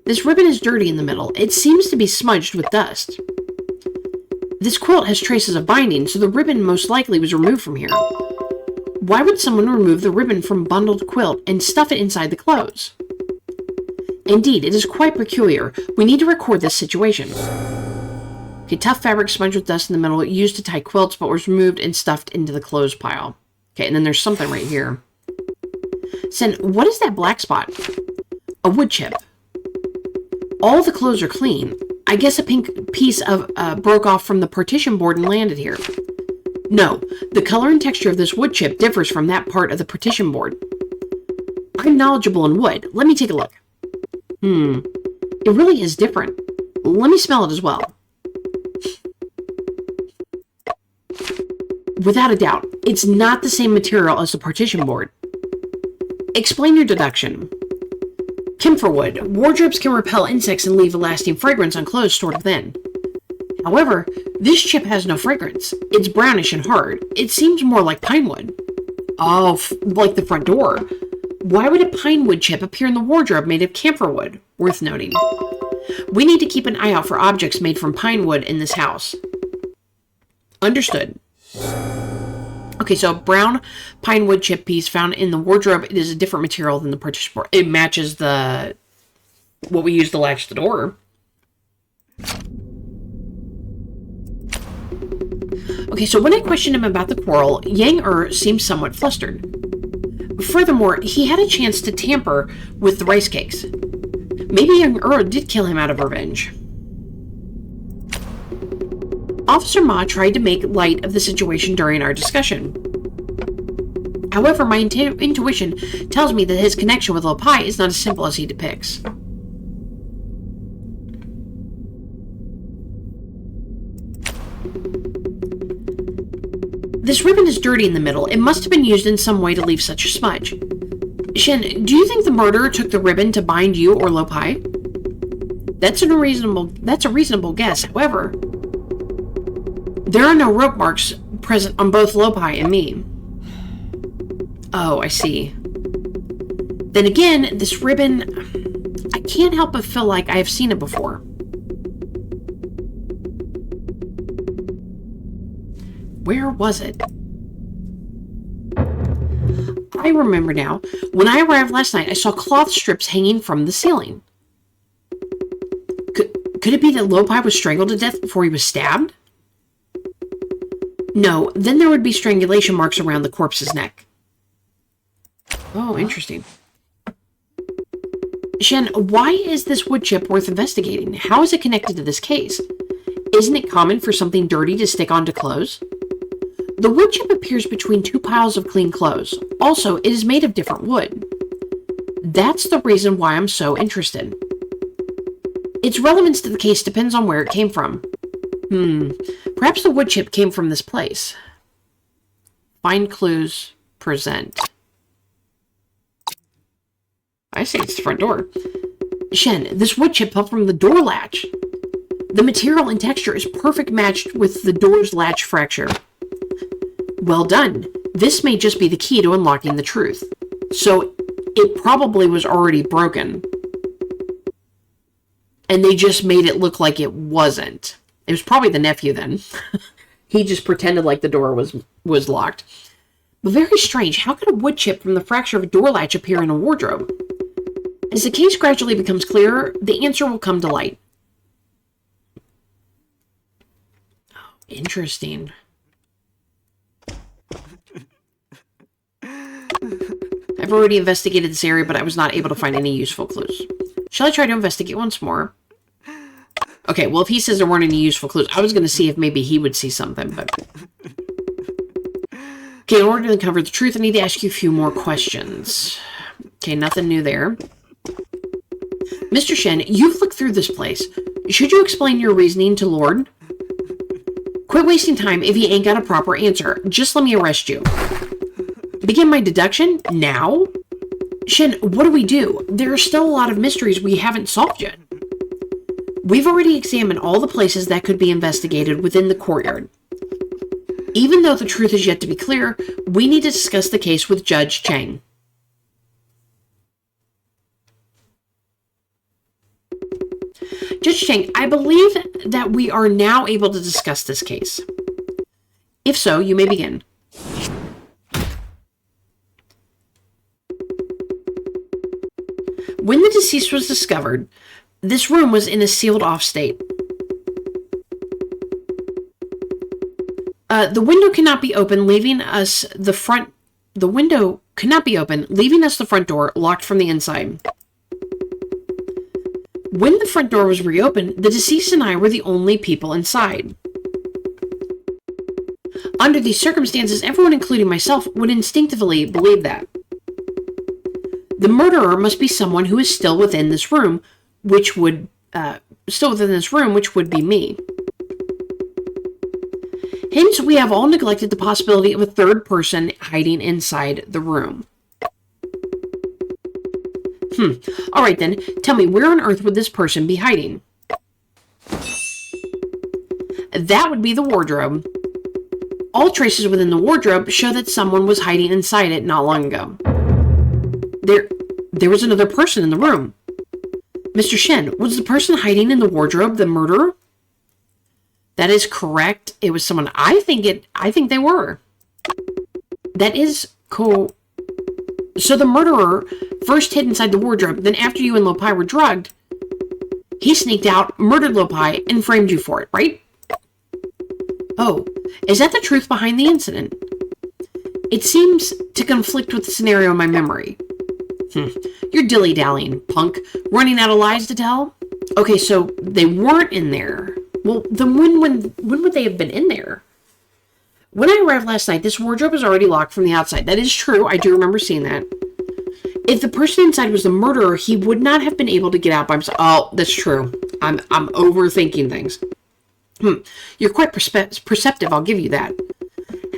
This ribbon is dirty in the middle. It seems to be smudged with dust. This quilt has traces of binding, so the ribbon most likely was removed from here. Why would someone remove the ribbon from a bundled quilt and stuff it inside the clothes? Indeed, it is quite peculiar. We need to record this situation. Okay, tough fabric smudged with dust in the middle, used to tie quilts, but was removed and stuffed into the clothes pile. Okay, and then there's something right here. Sen, what is that black spot? A wood chip. All the clothes are clean. I guess a pink piece of broke off from the partition board and landed here. No, the color and texture of this wood chip differs from that part of the partition board. I'm knowledgeable in wood. Let me take a look. It really is different. Let me smell it as well. Without a doubt, it's not the same material as the partition board. Explain your deduction. Camphor wood. Wardrobes can repel insects and leave a lasting fragrance on clothes stored within. However, this chip has no fragrance. It's brownish and hard. It seems more like pine wood. Oh, like the front door. Why would a pine wood chip appear in the wardrobe made of camphor wood? Worth noting. We need to keep an eye out for objects made from pine wood in this house. Understood. Okay, so brown pine wood chip piece found in the wardrobe. It is a different material than the partition board. It matches what we use to latch the door. Okay, so when I questioned him about the quarrel, Yang seemed somewhat flustered. Furthermore, he had a chance to tamper with the rice cakes. Maybe Yang did kill him out of revenge. Officer Ma tried to make light of the situation during our discussion. However, my intuition tells me that his connection with Lopai is not as simple as he depicts. This ribbon is dirty in the middle. It must have been used in some way to leave such a smudge. Shin, do you think the murderer took the ribbon to bind you or Lopai? That's a reasonable guess. However, there are no rope marks present on both Lopai and me. Oh, I see. Then again, this ribbon, I can't help but feel like I have seen it before. Where was it? I remember now. When I arrived last night, I saw cloth strips hanging from the ceiling. Could it be that Lopi was strangled to death before he was stabbed? No, then there would be strangulation marks around the corpse's neck. Oh, interesting. Shen, why is this wood chip worth investigating? How is it connected to this case? Isn't it common for something dirty to stick onto clothes? The wood chip appears between two piles of clean clothes. Also, it is made of different wood. That's the reason why I'm so interested. Its relevance to the case depends on where it came from. Perhaps the wood chip came from this place. Find clues, present. I say it's the front door. Shen, this wood chip fell from the door latch. The material and texture is perfect matched with the door's latch fracture. Well done. This may just be the key to unlocking the truth. So it probably was already broken. And they just made it look like it wasn't. It was probably the nephew then. He just pretended like the door was locked. But very strange. How could a wood chip from the fracture of a door latch appear in a wardrobe? As the case gradually becomes clearer, the answer will come to light. Oh, interesting. I've already investigated this area, but I was not able to find any useful clues. Shall I try to investigate once more? Okay, well, if he says there weren't any useful clues, I was going to see if maybe he would see something, but... Okay, in order to uncover the truth, I need to ask you a few more questions. Okay, nothing new there. Mr. Shen, you've looked through this place. Should you explain your reasoning to Lord? Quit wasting time if you ain't got a proper answer. Just let me arrest you. Begin my deduction? Now? Shen, what do we do? There are still a lot of mysteries we haven't solved yet. We've already examined all the places that could be investigated within the courtyard. Even though the truth is yet to be clear, we need to discuss the case with Judge Chang. Judge Chang, I believe that we are now able to discuss this case. If so, you may begin. When the deceased was discovered, this room was in a sealed-off state. The window cannot be open, leaving us the front... The window cannot be open, leaving us the front door locked from the inside. When the front door was reopened, the deceased and I were the only people inside. Under these circumstances, everyone, including myself, would instinctively believe that. The murderer must be someone who is still within this room, which would be me. Hence, we have all neglected the possibility of a third person hiding inside the room. All right then, tell me, where on earth would this person be hiding? That would be the wardrobe. All traces within the wardrobe show that someone was hiding inside it not long ago. There was another person in the room. Mr. Shen, was the person hiding in the wardrobe the murderer? That is correct. It was someone. I think they were. That is cool. So the murderer first hid inside the wardrobe, then after you and Lopi were drugged, he sneaked out, murdered Lopi, and framed you for it, right? Oh, is that the truth behind the incident? It seems to conflict with the scenario in my memory. You're dilly-dallying, punk. Running out of lies to tell? Okay, so they weren't in there. Well, then when would they have been in there? When I arrived last night, this wardrobe was already locked from the outside. That is true. I do remember seeing that. If the person inside was the murderer, he would not have been able to get out by himself. Oh, that's true. I'm overthinking things. You're quite perceptive, I'll give you that.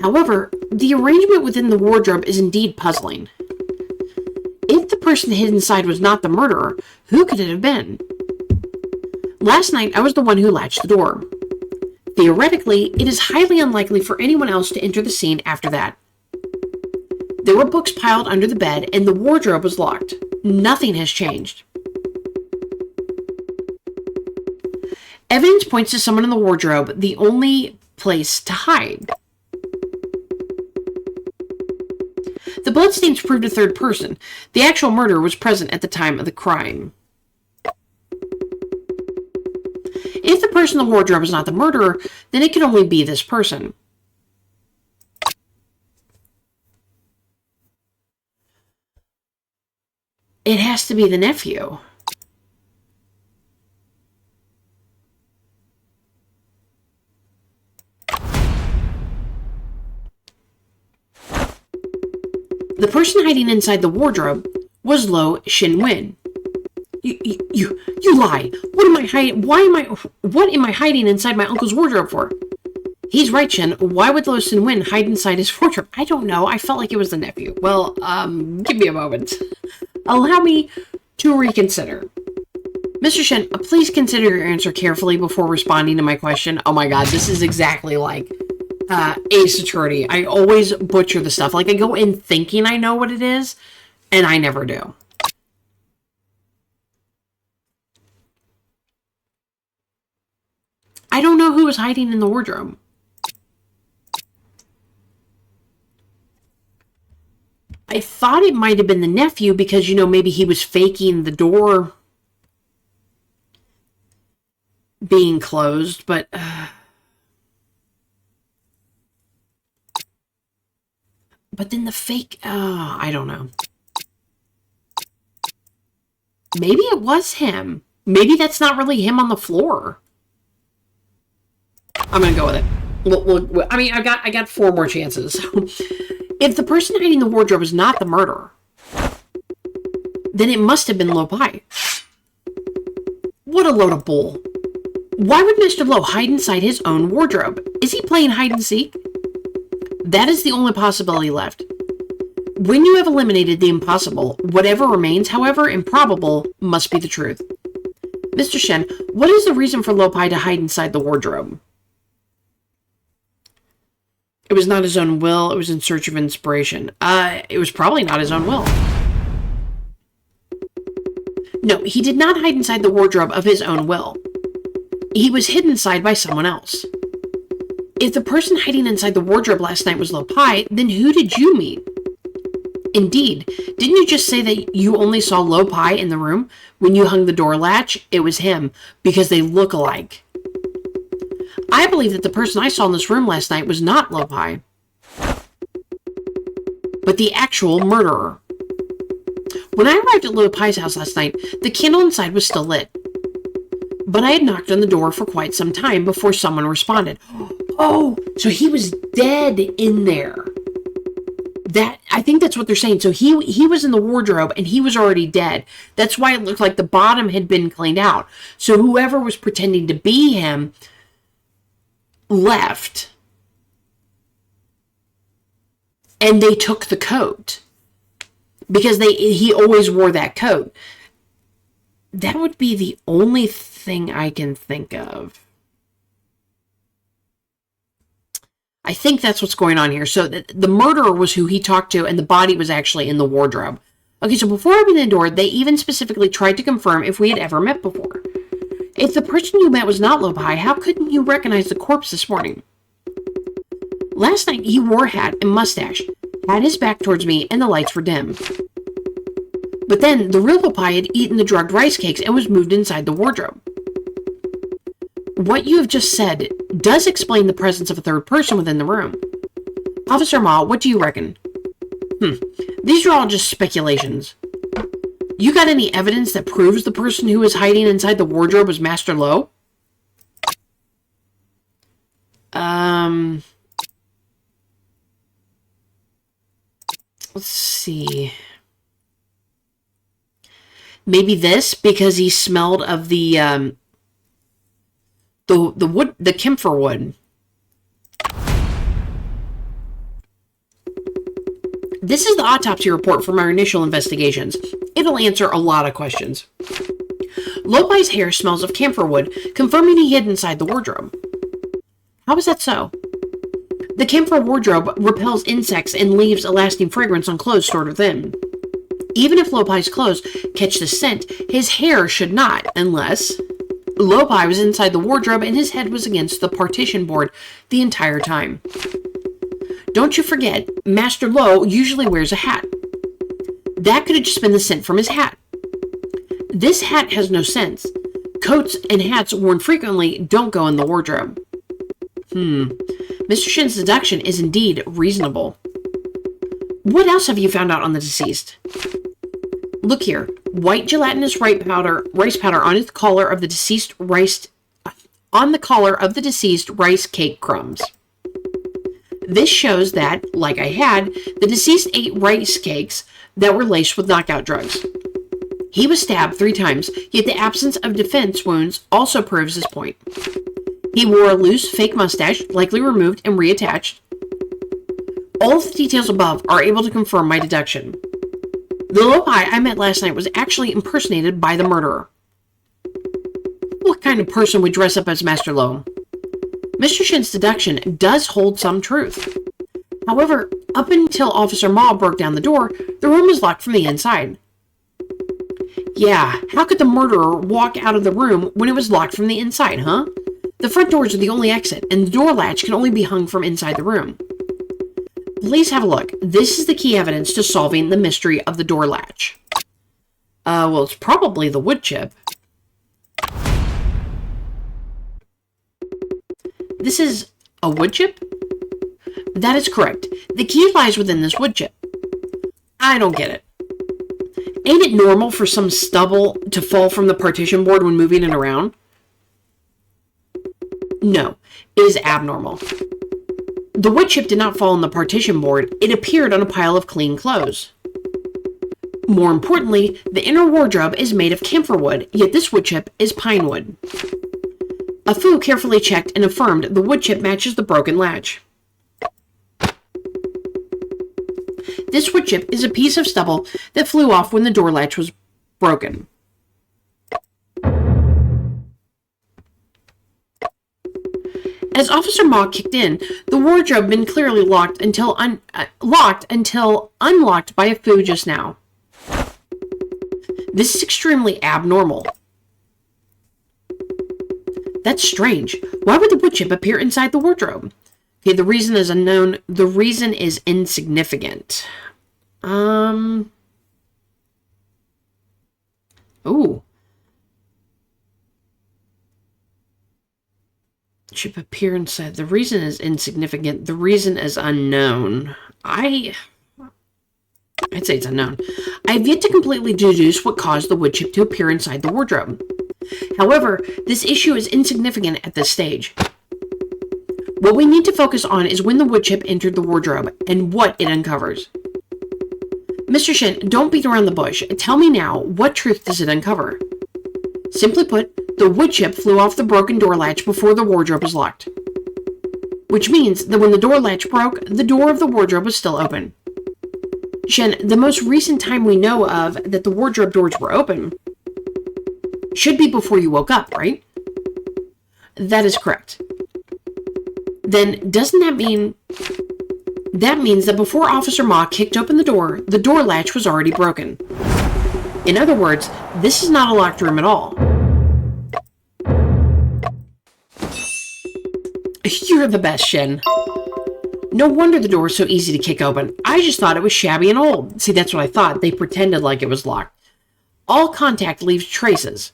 However, the arrangement within the wardrobe is indeed puzzling. If the person hid inside was not the murderer, who could it have been? Last night, I was the one who latched the door. Theoretically, it is highly unlikely for anyone else to enter the scene after that. There were books piled under the bed, and the wardrobe was locked. Nothing has changed. Evidence points to someone in the wardrobe, the only place to hide. The bloodstains proved a third person. The actual murderer was present at the time of the crime. If the person in the wardrobe is not the murderer, then it can only be this person. It has to be the nephew. The person hiding inside the wardrobe was Lo Shinwin. You lie. What am I hiding? What am I hiding inside my uncle's wardrobe for? He's right, Shin. Why would Lo Shinwin hide inside his wardrobe? I don't know. I felt like it was the nephew. Well, give me a moment. Allow me to reconsider. Mr. Shin, please consider your answer carefully before responding to my question. Oh my god, this is exactly like Ace Attorney. I always butcher the stuff. Like, I go in thinking I know what it is, and I never do. I don't know who was hiding in the wardrobe. I thought it might have been the nephew because, you know, maybe he was faking the door being closed, but... But then the fake... I don't know. Maybe it was him. Maybe that's not really him on the floor. I'm going to go with it. I mean, I got 4 more chances. If the person hiding the wardrobe is not the murderer, then it must have been Lo Pai. What a load of bull. Why would Mr. Lo hide inside his own wardrobe? Is he playing hide and seek? That is the only possibility left. When you have eliminated the impossible, whatever remains, however improbable, must be the truth. Mr. Shen, what is the reason for Lo Pai to hide inside the wardrobe? It was not his own will. It was in search of inspiration. It was probably not his own will. No, he did not hide inside the wardrobe of his own will. He was hidden inside by someone else. If the person hiding inside the wardrobe last night was Lo Pai, then who did you meet? Indeed, didn't you just say that you only saw Lo Pai in the room? When you hung the door latch, it was him, because they look alike. I believe that the person I saw in this room last night was not Lo Pai, but the actual murderer. When I arrived at Lo Pai's house last night, the candle inside was still lit, but I had knocked on the door for quite some time before someone responded. Oh, so he was dead in there. I think that's what they're saying. So he was in the wardrobe and he was already dead. That's why it looked like the bottom had been cleaned out. So whoever was pretending to be him left. And they took the coat. Because he always wore that coat. That would be the only thing I can think of. I think that's what's going on here. So the murderer was who he talked to, and the body was actually in the wardrobe. Okay, so before opening the door, they even specifically tried to confirm if we had ever met before. If the person you met was not Lo Pai, how couldn't you recognize the corpse this morning? Last night, he wore a hat and mustache, had his back towards me, and the lights were dim. But then, the real Lo Pai had eaten the drugged rice cakes and was moved inside the wardrobe. What you have just said does explain the presence of a third person within the room. Officer Ma, what do you reckon? These are all just speculations. You got any evidence that proves the person who was hiding inside the wardrobe was Master Lo? Let's see. Maybe this, because he smelled of the wood, the camphor wood. This is the autopsy report from our initial investigations. It'll answer a lot of questions. Lo Pai's hair smells of camphor wood, confirming he hid inside the wardrobe. How is that so? The camphor wardrobe repels insects and leaves a lasting fragrance on clothes stored within. Even if Lo Pai's clothes catch the scent, his hair should not, unless Lo Pai was inside the wardrobe and his head was against the partition board the entire time. Don't you forget, Master Lo usually wears a hat. That could have just been the scent from his hat. This hat has no sense. Coats and hats worn frequently don't go in the wardrobe. Mr. Shin's deduction is indeed reasonable. What else have you found out on the deceased? Look here. White gelatinous rice powder on the collar of the deceased rice cake crumbs. This shows that, like I had, the deceased ate rice cakes that were laced with knockout drugs. He was stabbed 3 times, yet the absence of defense wounds also proves his point. He wore a loose, fake mustache, likely removed and reattached. All of the details above are able to confirm my deduction. The Lopi I met last night was actually impersonated by the murderer. What kind of person would dress up as Master Lo? Mr. Shin's deduction does hold some truth. However, up until Officer Ma broke down the door, the room was locked from the inside. Yeah, how could the murderer walk out of the room when it was locked from the inside, huh? The front doors are the only exit, and the door latch can only be hung from inside the room. Please have a look. This is the key evidence to solving the mystery of the door latch. Well, it's probably the wood chip. This is a wood chip? That is correct. The key lies within this wood chip. I don't get it. Ain't it normal for some stubble to fall from the partition board when moving it around? No, it is abnormal. The wood chip did not fall on the partition board. It appeared on a pile of clean clothes. More importantly, the inner wardrobe is made of camphor wood, yet this wood chip is pine wood. A Fu carefully checked and affirmed the wood chip matches the broken latch. This wood chip is a piece of stubble that flew off when the door latch was broken. As Officer Ma kicked in, the wardrobe had been clearly locked until unlocked by a Fu just now. This is extremely abnormal. That's strange. Why would the wood chip appear inside the wardrobe? Okay, the reason is unknown. The reason is insignificant. Ooh. Chip appear inside. The reason is insignificant. The reason is unknown. I'd say it's unknown. I have yet to completely deduce what caused the wood chip to appear inside the wardrobe. However, this issue is insignificant at this stage. What we need to focus on is when the wood chip entered the wardrobe and what it uncovers. Mr. Shin, don't beat around the bush. Tell me now, what truth does it uncover? Simply put, the wood chip flew off the broken door latch before the wardrobe was locked. Which means that when the door latch broke, the door of the wardrobe was still open. Shin, the most recent time we know of that the wardrobe doors were open should be before you woke up, right? That is correct. Then doesn't that mean... That means that before Officer Ma kicked open the door latch was already broken. In other words, this is not a locked room at all. You're the best, Shin. No wonder the door is so easy to kick open. I just thought it was shabby and old. See, that's what I thought. They pretended like it was locked. All contact leaves traces.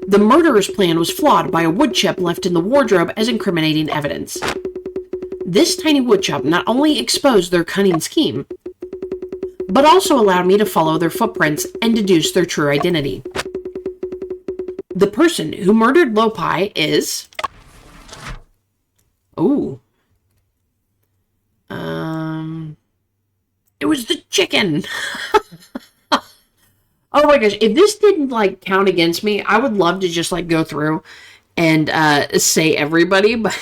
The murderer's plan was flawed by a wood chip left in the wardrobe as incriminating evidence. This tiny wood chip not only exposed their cunning scheme, but also allowed me to follow their footprints and deduce their true identity. The person who murdered Lopi is... Ooh. It was the chicken. Oh my gosh, if this didn't like count against me, I would love to just like go through and say everybody, but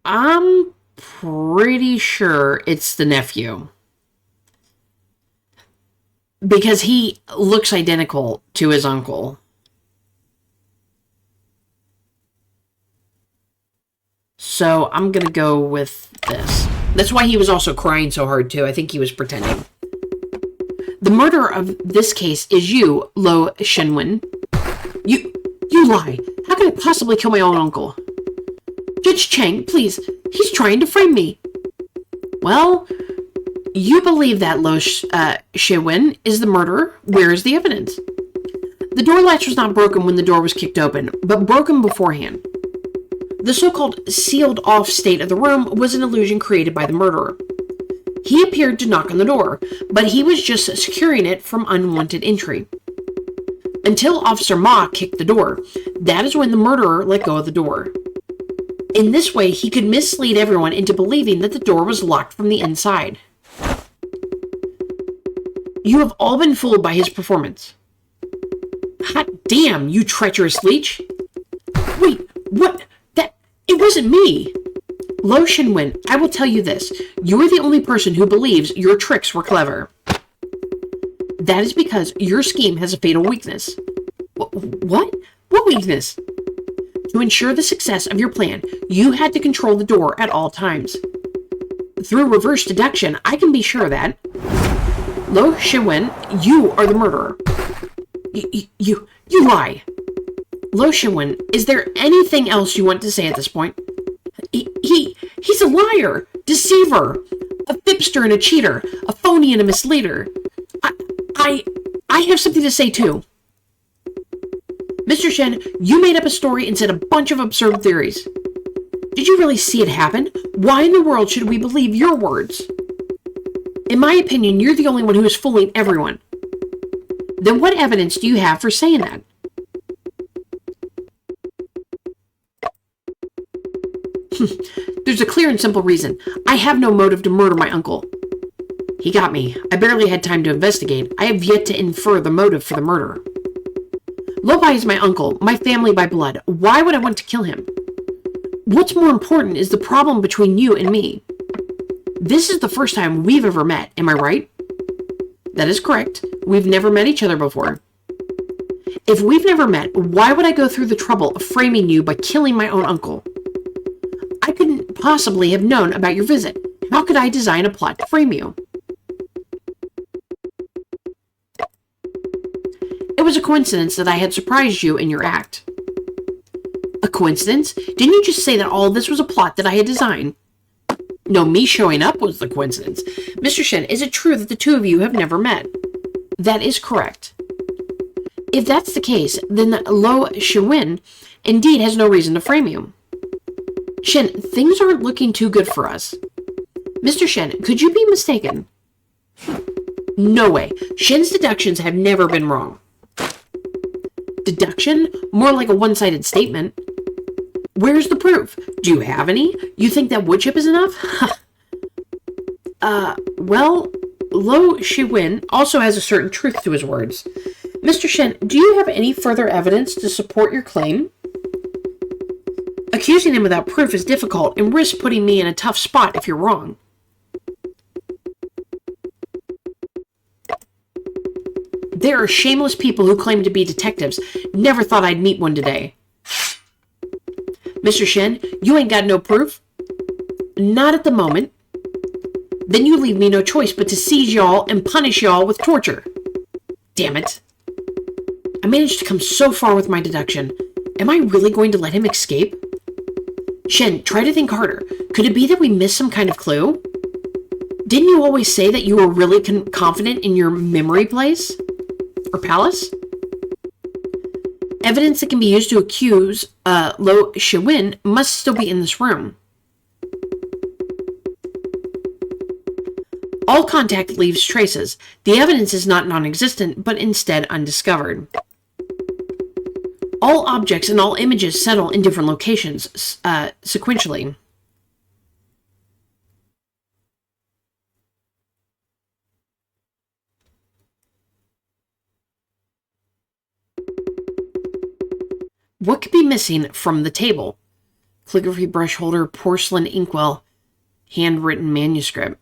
I'm pretty sure it's the nephew. Because he looks identical to his uncle. So I'm going to go with this. That's why he was also crying so hard too. I think he was pretending. The murderer of this case is you, Lo Shenwen. You lie. could I possibly kill my own uncle? Judge Chang, please, he's trying to frame me. Well, you believe that Lo Shiwen is the murderer. Where is the evidence? The door latch was not broken when the door was kicked open, but broken beforehand. The so-called sealed-off state of the room was an illusion created by the murderer. He appeared to knock on the door, but he was just securing it from unwanted entry. Until Officer Ma kicked the door, that is when the murderer let go of the door. In this way, he could mislead everyone into believing that the door was locked from the inside. You have all been fooled by his performance. Hot damn, you treacherous leech! Wait, what? It wasn't me! Lo Shinwen, I will tell you this. You are the only person who believes your tricks were clever. That is because your scheme has a fatal weakness. What? What weakness? To ensure the success of your plan, you had to control the door at all times. Through reverse deduction, I can be sure that... Lo Shinwen, you are the murderer. You lie. Lo Shinwen, is there anything else you want to say at this point? He's a liar, deceiver, a fibster and a cheater, a phony and a misleader. I have something to say too. Mr. Shen, you made up a story and said a bunch of absurd theories. Did you really see it happen? Why in the world should we believe your words? In my opinion, you're the only one who is fooling everyone. Then what evidence do you have for saying that? There's a clear and simple reason. I have no motive to murder my uncle. He got me. I barely had time to investigate. I have yet to infer the motive for the murder. Lobai is my uncle, my family by blood. Why would I want to kill him? What's more important is the problem between you and me. This is the first time we've ever met, am I right? That is correct. We've never met each other before. If we've never met, why would I go through the trouble of framing you by killing my own uncle? I couldn't possibly have known about your visit. How could I design a plot to frame you? It was a coincidence that I had surprised you in your act. A coincidence? Didn't you just say that all this was a plot that I had designed? No, me showing up was the coincidence. Mr. Shen, is it true that the two of you have never met? That is correct. If that's the case, then Lo Shiwen indeed has no reason to frame you. Shen, things aren't looking too good for us. Mr. Shen, could you be mistaken? No way. Shen's deductions have never been wrong. Deduction? More like a one-sided statement. Where's the proof? Do you have any? You think that wood chip is enough? Well, Lo Shiwen also has a certain truth to his words. Mr. Shen, do you have any further evidence to support your claim? Accusing him without proof is difficult and risks putting me in a tough spot if you're wrong. There are shameless people who claim to be detectives. Never thought I'd meet one today. Mr. Shen, you ain't got no proof? Not at the moment. Then you leave me no choice but to seize y'all and punish y'all with torture. Damn it. I managed to come so far with my deduction. Am I really going to let him escape? Shen, try to think harder. Could it be that we missed some kind of clue? Didn't you always say that you were really confident in your memory place? Or palace? Evidence that can be used to accuse Lo Shiwen must still be in this room. All contact leaves traces. The evidence is not non-existent, but instead undiscovered. All objects and all images settle in different locations, sequentially. What could be missing from the table? Calligraphy brush holder, porcelain inkwell, handwritten manuscript.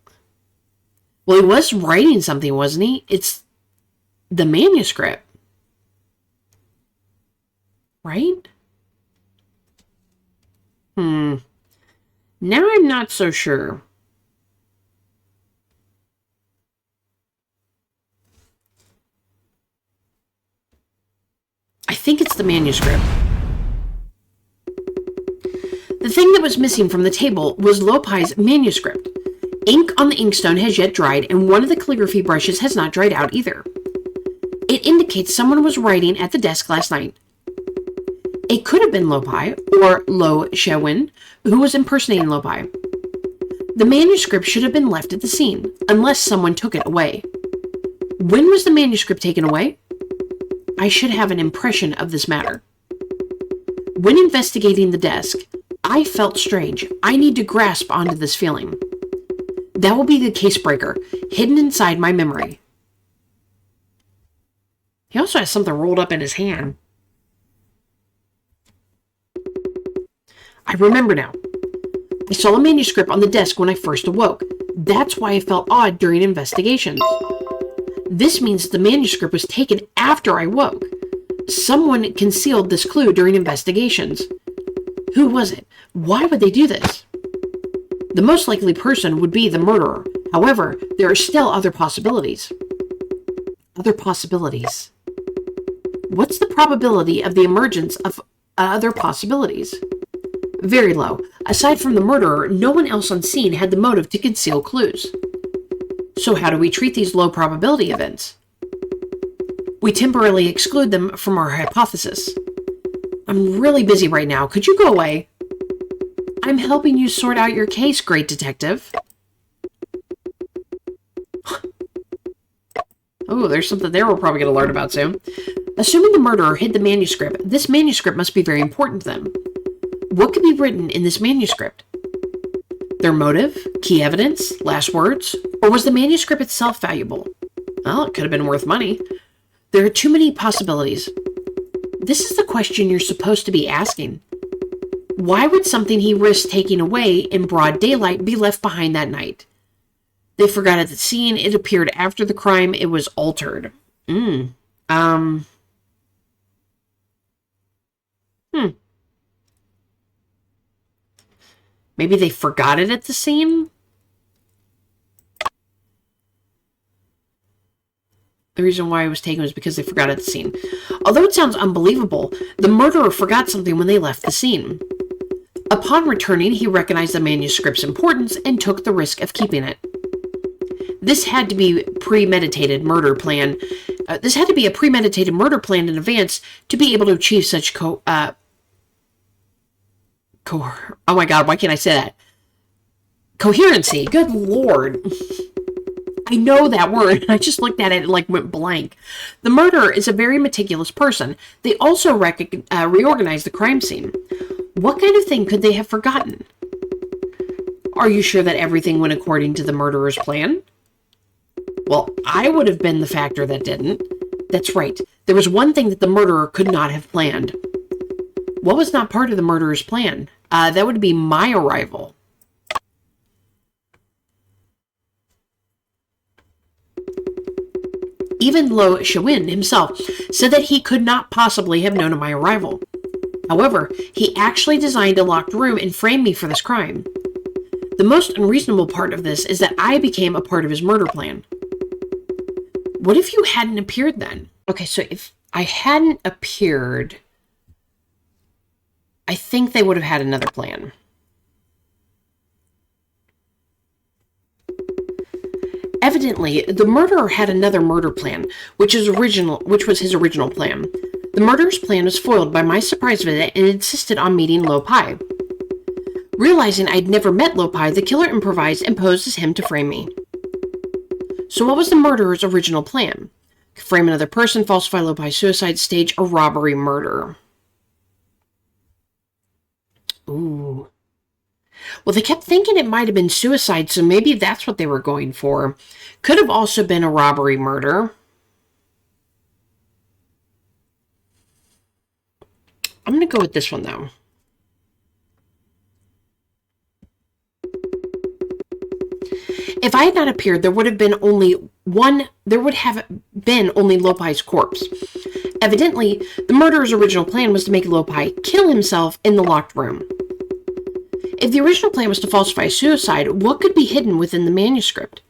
Well, he was writing something, wasn't he? It's the manuscript. Right? Now I'm not so sure. I think it's the manuscript. that was missing from the table was Lopai's manuscript. Ink on the inkstone has yet dried, and one of the calligraphy brushes has not dried out either. It indicates someone was writing at the desk last night. It could have been Lopai, or Lo Shewin, who was impersonating Lopai. The manuscript should have been left at the scene, unless someone took it away. When was the manuscript taken away? I should have an impression of this matter. When investigating the desk, I felt strange. I need to grasp onto this feeling. That will be the case breaker, hidden inside my memory. He also has something rolled up in his hand. I remember now. I saw a manuscript on the desk when I first awoke. That's why I felt odd during investigations. This means the manuscript was taken after I woke. Someone concealed this clue during investigations. Who was it? Why would they do this? The most likely person would be the murderer. However, there are still other possibilities. Other possibilities. What's the probability of the emergence of other possibilities? Very low. Aside from the murderer, no one else on scene had the motive to conceal clues. So how do we treat these low probability events? We temporarily exclude them from our hypothesis. I'm really busy right now. Could you go away? I'm helping you sort out your case, great detective. Oh, there's something there we're probably going to learn about soon. Assuming the murderer hid the manuscript, this manuscript must be very important to them. What could be written in this manuscript? Their motive, key evidence, last words, or was the manuscript itself valuable? Well, it could have been worth money. There are too many possibilities. This is the question you're supposed to be asking. Why would something he risked taking away in broad daylight be left behind that night? They forgot at the scene. It appeared after the crime. It was altered. Maybe they forgot it at the scene? The reason why it was taken was because they forgot at the scene. Although it sounds unbelievable, the murderer forgot something when they left the scene. Upon returning, he recognized the manuscript's importance and took the risk of keeping it. This had to be premeditated murder plan. This had to be a premeditated murder plan in advance to be able to achieve such oh my god, why can't I say that? Coherency. Good lord. I know that word. I just looked at it and went blank. The murderer is a very meticulous person. They also reorganized the crime scene. What kind of thing could they have forgotten? Are you sure that everything went according to the murderer's plan? Well, I would have been the factor that didn't. That's right. There was one thing that the murderer could not have planned. What was not part of the murderer's plan? That would be my arrival. Even Lo Shewin himself said that he could not possibly have known of my arrival. However, he actually designed a locked room and framed me for this crime. The most unreasonable part of this is that I became a part of his murder plan. What if you hadn't appeared then? Okay, so if I hadn't appeared, I think they would have had another plan. Evidently, the murderer had another murder plan, which was his original plan. The murderer's plan was foiled by my surprise visit and insisted on meeting Lopai. Realizing I'd never met Lopai, the killer improvised and posed as him to frame me. So what was the murderer's original plan? Frame another person, falsify Lopai's suicide, stage a robbery murder. Ooh. Well, they kept thinking it might have been suicide, so maybe that's what they were going for. Could have also been a robbery murder. I'm going to go with this one, though. If I had not appeared, there would have been only Lopai's corpse. Evidently, the murderer's original plan was to make Lopai kill himself in the locked room. If the original plan was to falsify suicide, what could be hidden within the manuscript?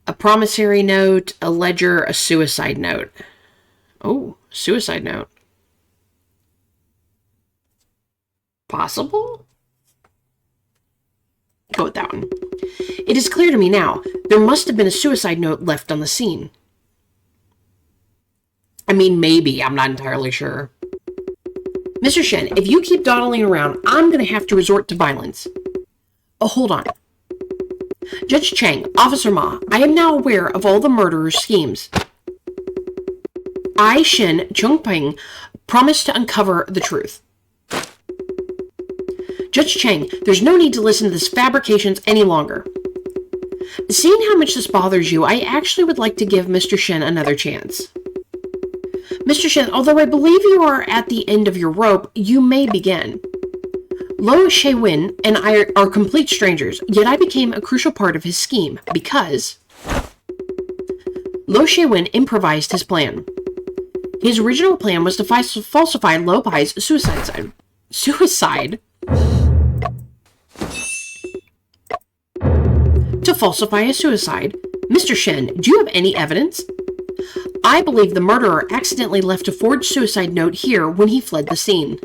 A promissory note, a ledger, a suicide note. Oh, suicide note. Possible? Go with that one. It is clear to me now, there must have been a suicide note left on the scene. I mean, maybe. I'm not entirely sure. Mr. Shen, if you keep dawdling around, I'm going to have to resort to violence. Oh, hold on. Judge Chang, Officer Ma, I am now aware of all the murderer's schemes. I, Shen Chongping, promise to uncover the truth. Judge Chang, there's no need to listen to this fabrications any longer. Seeing how much this bothers you, I actually would like to give Mr. Shen another chance. Mr. Shen, although I believe you are at the end of your rope, you may begin. Lo Shewin and I are complete strangers, yet I became a crucial part of his scheme because Lo Shewin improvised his plan. His original plan was to falsify Lo Pai's suicide. To falsify a suicide. Mr. Shen, do you have any evidence? I believe the murderer accidentally left a forged suicide note here when he fled the scene.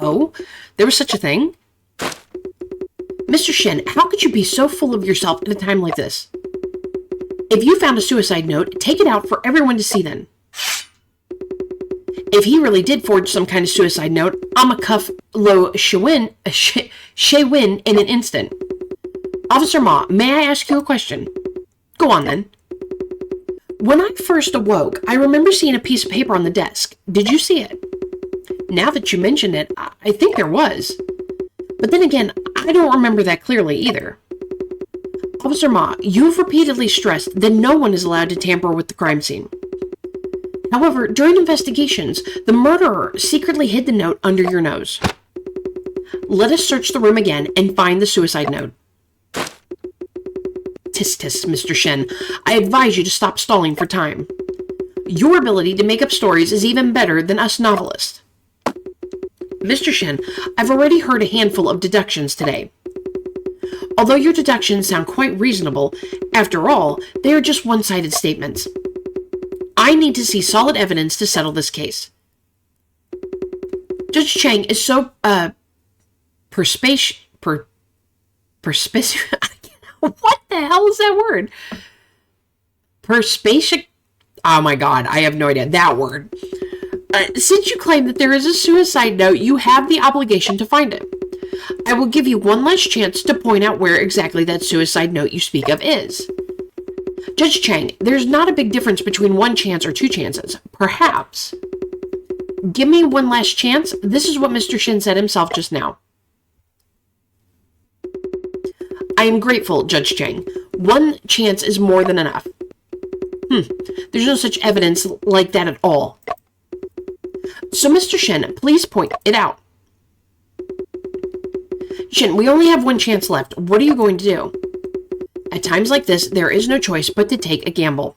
Oh, there was such a thing? Mr. Shen, how could you be so full of yourself at a time like this? If you found a suicide note, take it out for everyone to see then. If he really did forge some kind of suicide note, I'ma cuff Lo Shewin in an instant. Officer Ma, may I ask you a question? Go on then. When I first awoke, I remember seeing a piece of paper on the desk. Did you see it? Now that you mention it, I think there was. But then again, I don't remember that clearly either. Officer Ma, you've repeatedly stressed that no one is allowed to tamper with the crime scene. However, during investigations, the murderer secretly hid the note under your nose. Let us search the room again and find the suicide note. Tis, Mr. Shen, I advise you to stop stalling for time. Your ability to make up stories is even better than us novelists. Mr. Shen, I've already heard a handful of deductions today. Although your deductions sound quite reasonable, after all, they are just one-sided statements. I need to see solid evidence to settle this case. Judge Chang is so, perspicacious. What the hell is that word? Perspicacious. Oh my god, I have no idea. That word. Since you claim that there is a suicide note, you have the obligation to find it. I will give you one last chance to point out where exactly that suicide note you speak of is. Judge Chang, there's not a big difference between one chance or two chances. Perhaps. Give me one last chance. This is what Mr. Shen said himself just now. I am grateful, Judge Chang. One chance is more than enough. There's no such evidence like that at all. So, Mr. Shen, please point it out. Shen, we only have one chance left. What are you going to do? At times like this, there is no choice but to take a gamble.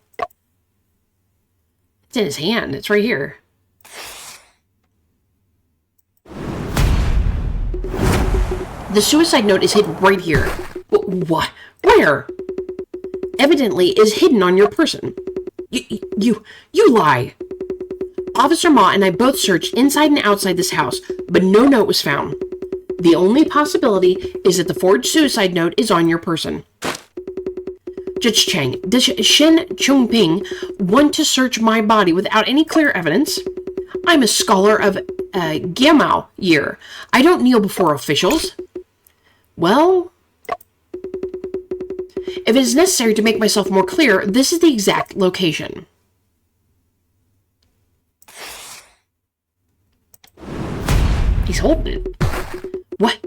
It's in his hand. It's right here. The suicide note is hidden right here. What? Where? Evidently is hidden on your person. You lie. Officer Ma and I both searched inside and outside this house, but no note was found. The only possibility is that the forged suicide note is on your person. Judge Chang, does Shen Chongping want to search my body without any clear evidence? I'm a scholar of Gamao year. I don't kneel before officials. Well, if it is necessary to make myself more clear, this is the exact location. He's holding it. What?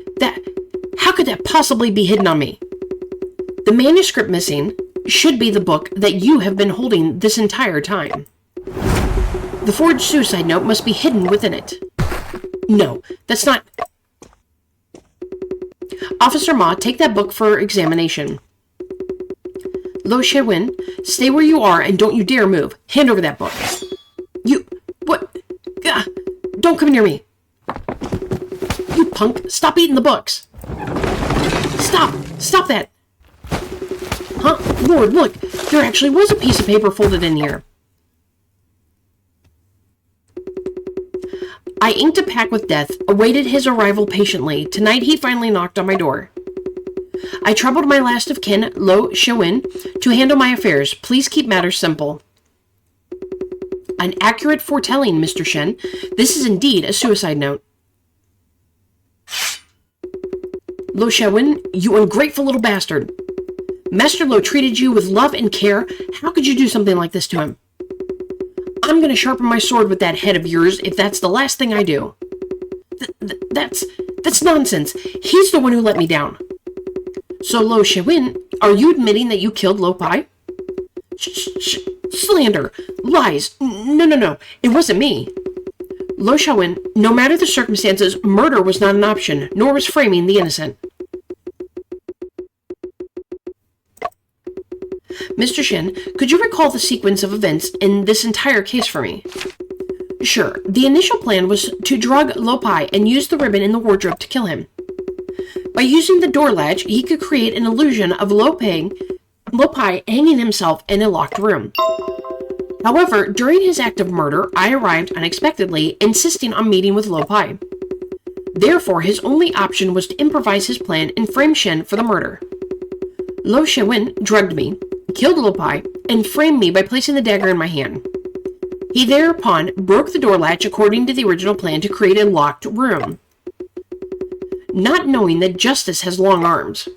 How could that possibly be hidden on me? The manuscript missing should be the book that you have been holding this entire time. The forged suicide note must be hidden within it. No, that's not... Officer Ma, take that book for examination. Lo Shewin, stay where you are and don't you dare move. Hand over that book. You... What? Don't come near me. You punk, stop eating the books. Stop that. Huh? Lord, look, there actually was a piece of paper folded in here. I inked a pact with death, awaited his arrival patiently. Tonight he finally knocked on my door. I troubled my last of kin, Lo Xiaowin, to handle my affairs. Please keep matters simple. An accurate foretelling, Mr. Shen. This is indeed a suicide note. Lo Xiaowin, you ungrateful little bastard. Master Lo treated you with love and care. How could you do something like this to him? I'm going to sharpen my sword with that head of yours if that's the last thing I do. That's nonsense. He's the one who let me down. So, Lo Xiaowin, are you admitting that you killed Lo Pai? Slander. Lies. No. It wasn't me. Lo Xiaowin, no matter the circumstances, murder was not an option, nor was framing the innocent. Mr. Shen, could you recall the sequence of events in this entire case for me? Sure. The initial plan was to drug Lo Pai and use the ribbon in the wardrobe to kill him. By using the door latch, he could create an illusion of Lo Pai hanging himself in a locked room. However, during his act of murder, I arrived unexpectedly, insisting on meeting with Lo Pai. Therefore, his only option was to improvise his plan and frame Shen for the murder. Lo Xiaowin drugged me, killed Lo Pai, and framed me by placing the dagger in my hand. He thereupon broke the door latch according to the original plan to create a locked room. Not knowing that justice has long arms.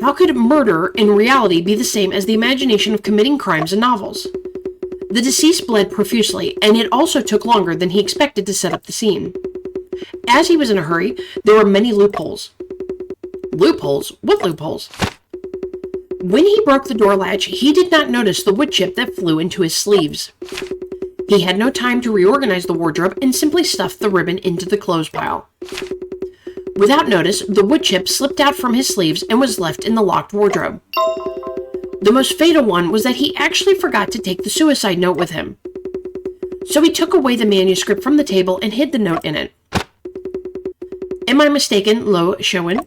How could murder in reality be the same as the imagination of committing crimes in novels? The deceased bled profusely, and it also took longer than he expected to set up the scene. As he was in a hurry, there were many loopholes. Loopholes? What loopholes? When he broke the door latch, he did not notice the wood chip that flew into his sleeves. He had no time to reorganize the wardrobe and simply stuffed the ribbon into the clothes pile. Without notice, the wood chip slipped out from his sleeves and was left in the locked wardrobe. The most fatal one was that he actually forgot to take the suicide note with him. So he took away the manuscript from the table and hid the note in it. Am I mistaken, Lo Xiaowin?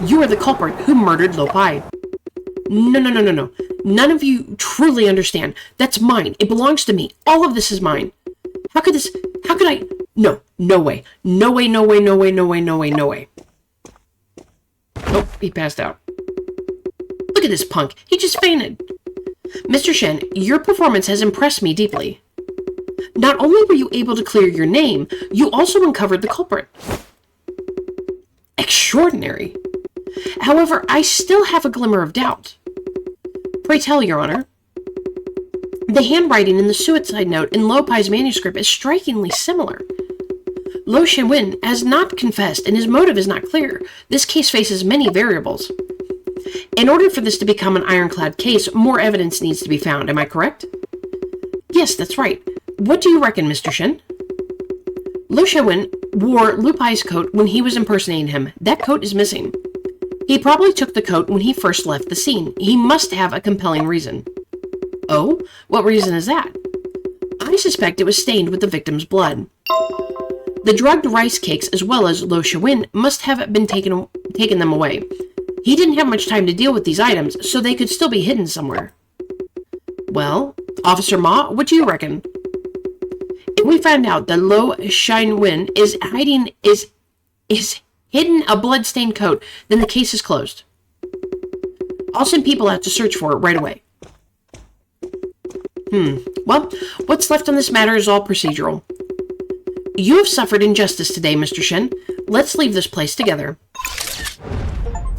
You are the culprit who murdered Lo Pai. No. None of you truly understand. That's mine. It belongs to me. All of this is mine. How could I? No way. No way. Oh, he passed out. Look at this punk. He just fainted. Mr. Shen, your performance has impressed me deeply. Not only were you able to clear your name, you also uncovered the culprit. Extraordinary. However, I still have a glimmer of doubt. Pray tell, Your Honor. The handwriting in the suicide note in Lo Pai's manuscript is strikingly similar. Lo Xiaowin has not confessed, and his motive is not clear. This case faces many variables. In order for this to become an ironclad case, more evidence needs to be found. Am I correct? Yes, that's right. What do you reckon, Mr. Shen? Lo Xiaowin wore Lo Pai's coat when he was impersonating him. That coat is missing. He probably took the coat when he first left the scene. He must have a compelling reason. Oh? What reason is that? I suspect it was stained with the victim's blood. The drugged rice cakes, as well as Lo Xiaowin, must have been taken them away. He didn't have much time to deal with these items, so they could still be hidden somewhere. Well, Officer Ma, what do you reckon? If we find out that Lo Xiaowin is hidden a blood-stained coat, then the case is closed. I'll send people out to search for it right away. Well, what's left on this matter is all procedural. You have suffered injustice today, Mr. Shen. Let's leave this place together.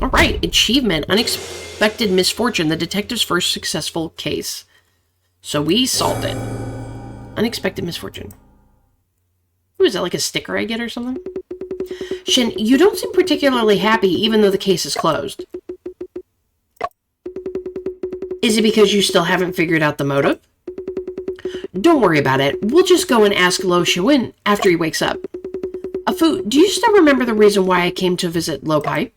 All right, achievement, unexpected misfortune, the detective's first successful case. So we solved it. Unexpected misfortune. Ooh, is that like a sticker I get or something? Shen, you don't seem particularly happy even though the case is closed. Is it because you still haven't figured out the motive? Don't worry about it. We'll just go and ask Lo Xiaowin after he wakes up. Afu, do you still remember the reason why I came to visit Lo Pai?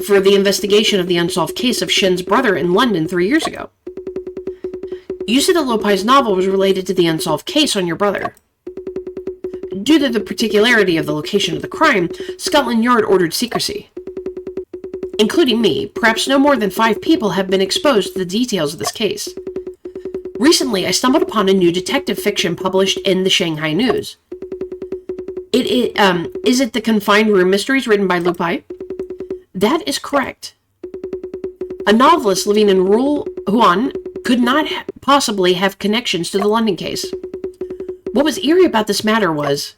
For the investigation of the unsolved case of Shen's brother in London 3 years ago. You said that Lo Pai's novel was related to the unsolved case on your brother. Due to the particularity of the location of the crime, Scotland Yard ordered secrecy. Including me, perhaps no more than 5 people have been exposed to the details of this case. Recently, I stumbled upon a new detective fiction published in the Shanghai News. Is it the Confined Room Mysteries written by Lo Pai? That is correct. A novelist living in rural Huan could not possibly have connections to the London case. What was eerie about this matter was,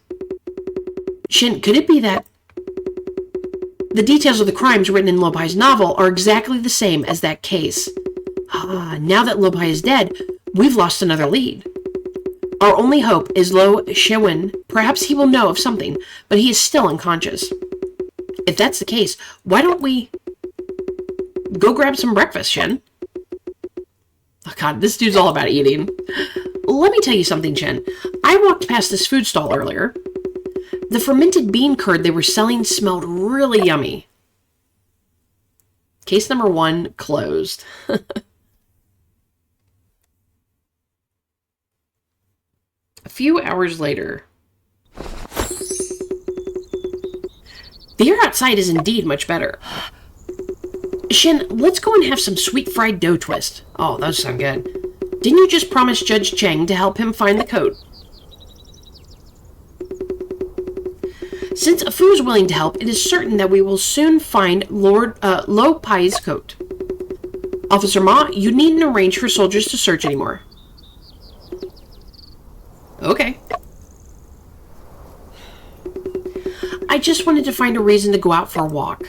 Shin, could it be that the details of the crimes written in Lo Pai's novel are exactly the same as that case? Now that Lo Pai is dead, we've lost another lead. Our only hope is Lo Shewin. Perhaps he will know of something, but he is still unconscious. If that's the case, why don't we go grab some breakfast, Shin? Oh god, this dude's all about eating. Let me tell you something, Shin. I walked past this food stall earlier. The fermented bean curd they were selling smelled really yummy. Case number 1 closed. A few hours later. The air outside is indeed much better. Shin, let's go and have some sweet fried dough twist. Oh, those sound good. Didn't you just promise Judge Cheng to help him find the coat? Since Fu is willing to help, it is certain that we will soon find Lo Pai's coat. Officer Ma, you needn't arrange for soldiers to search anymore. Okay. I just wanted to find a reason to go out for a walk.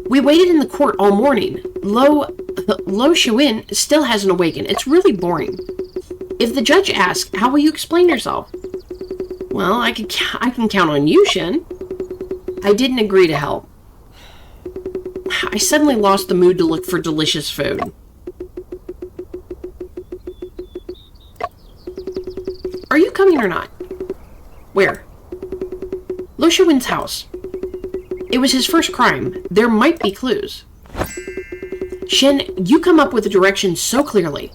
We waited in the court all morning. Lo Shewin still hasn't awakened. It's really boring. If the judge asks, how will you explain yourself? Well, I can count on you, Shin. I didn't agree to help. I suddenly lost the mood to look for delicious food. Are you coming or not? Where? Lo Shewin's house. It was his first crime. There might be clues. Shin, you come up with the directions so clearly.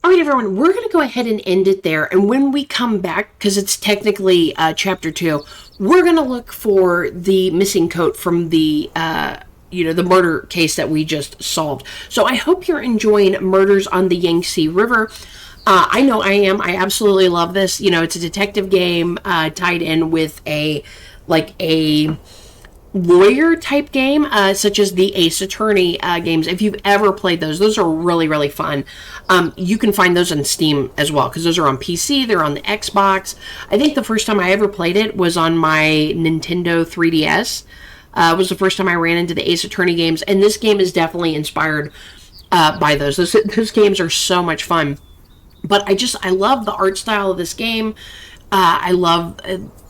All right, everyone, we're going to go ahead and end it there. And when we come back, because it's technically chapter 2, we're going to look for the missing coat from the, the murder case that we just solved. So I hope you're enjoying Murders on the Yangtze River. I know I am. I absolutely love this. It's a detective game tied in with a lawyer type game, such as the Ace Attorney games. If you've ever played those are really, really fun. You can find those on Steam as well, because those are on PC, they're on the Xbox. I think the first time I ever played it was on my Nintendo 3DS. Was the first time I ran into the Ace Attorney games, and this game is definitely inspired by those. Those games are so much fun. But I love the art style of this game. I love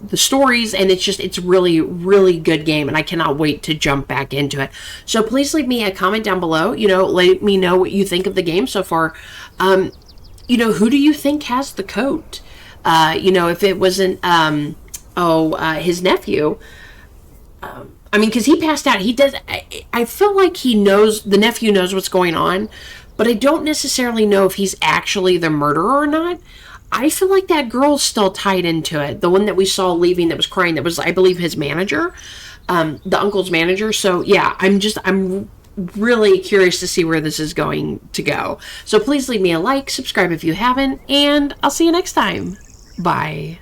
the stories, and it's really, really good game, and I cannot wait to jump back into it. So please leave me a comment down below. Let me know what you think of the game so far. Who do you think has the coat? If it wasn't, his nephew. Because he passed out. He does. I feel like the nephew knows what's going on, but I don't necessarily know if he's actually the murderer or not. I feel like that girl's still tied into it. The one that we saw leaving that was crying, that was, I believe, his manager, the uncle's manager. So yeah, I'm really curious to see where this is going to go. So please leave me a like, subscribe if you haven't, and I'll see you next time. Bye.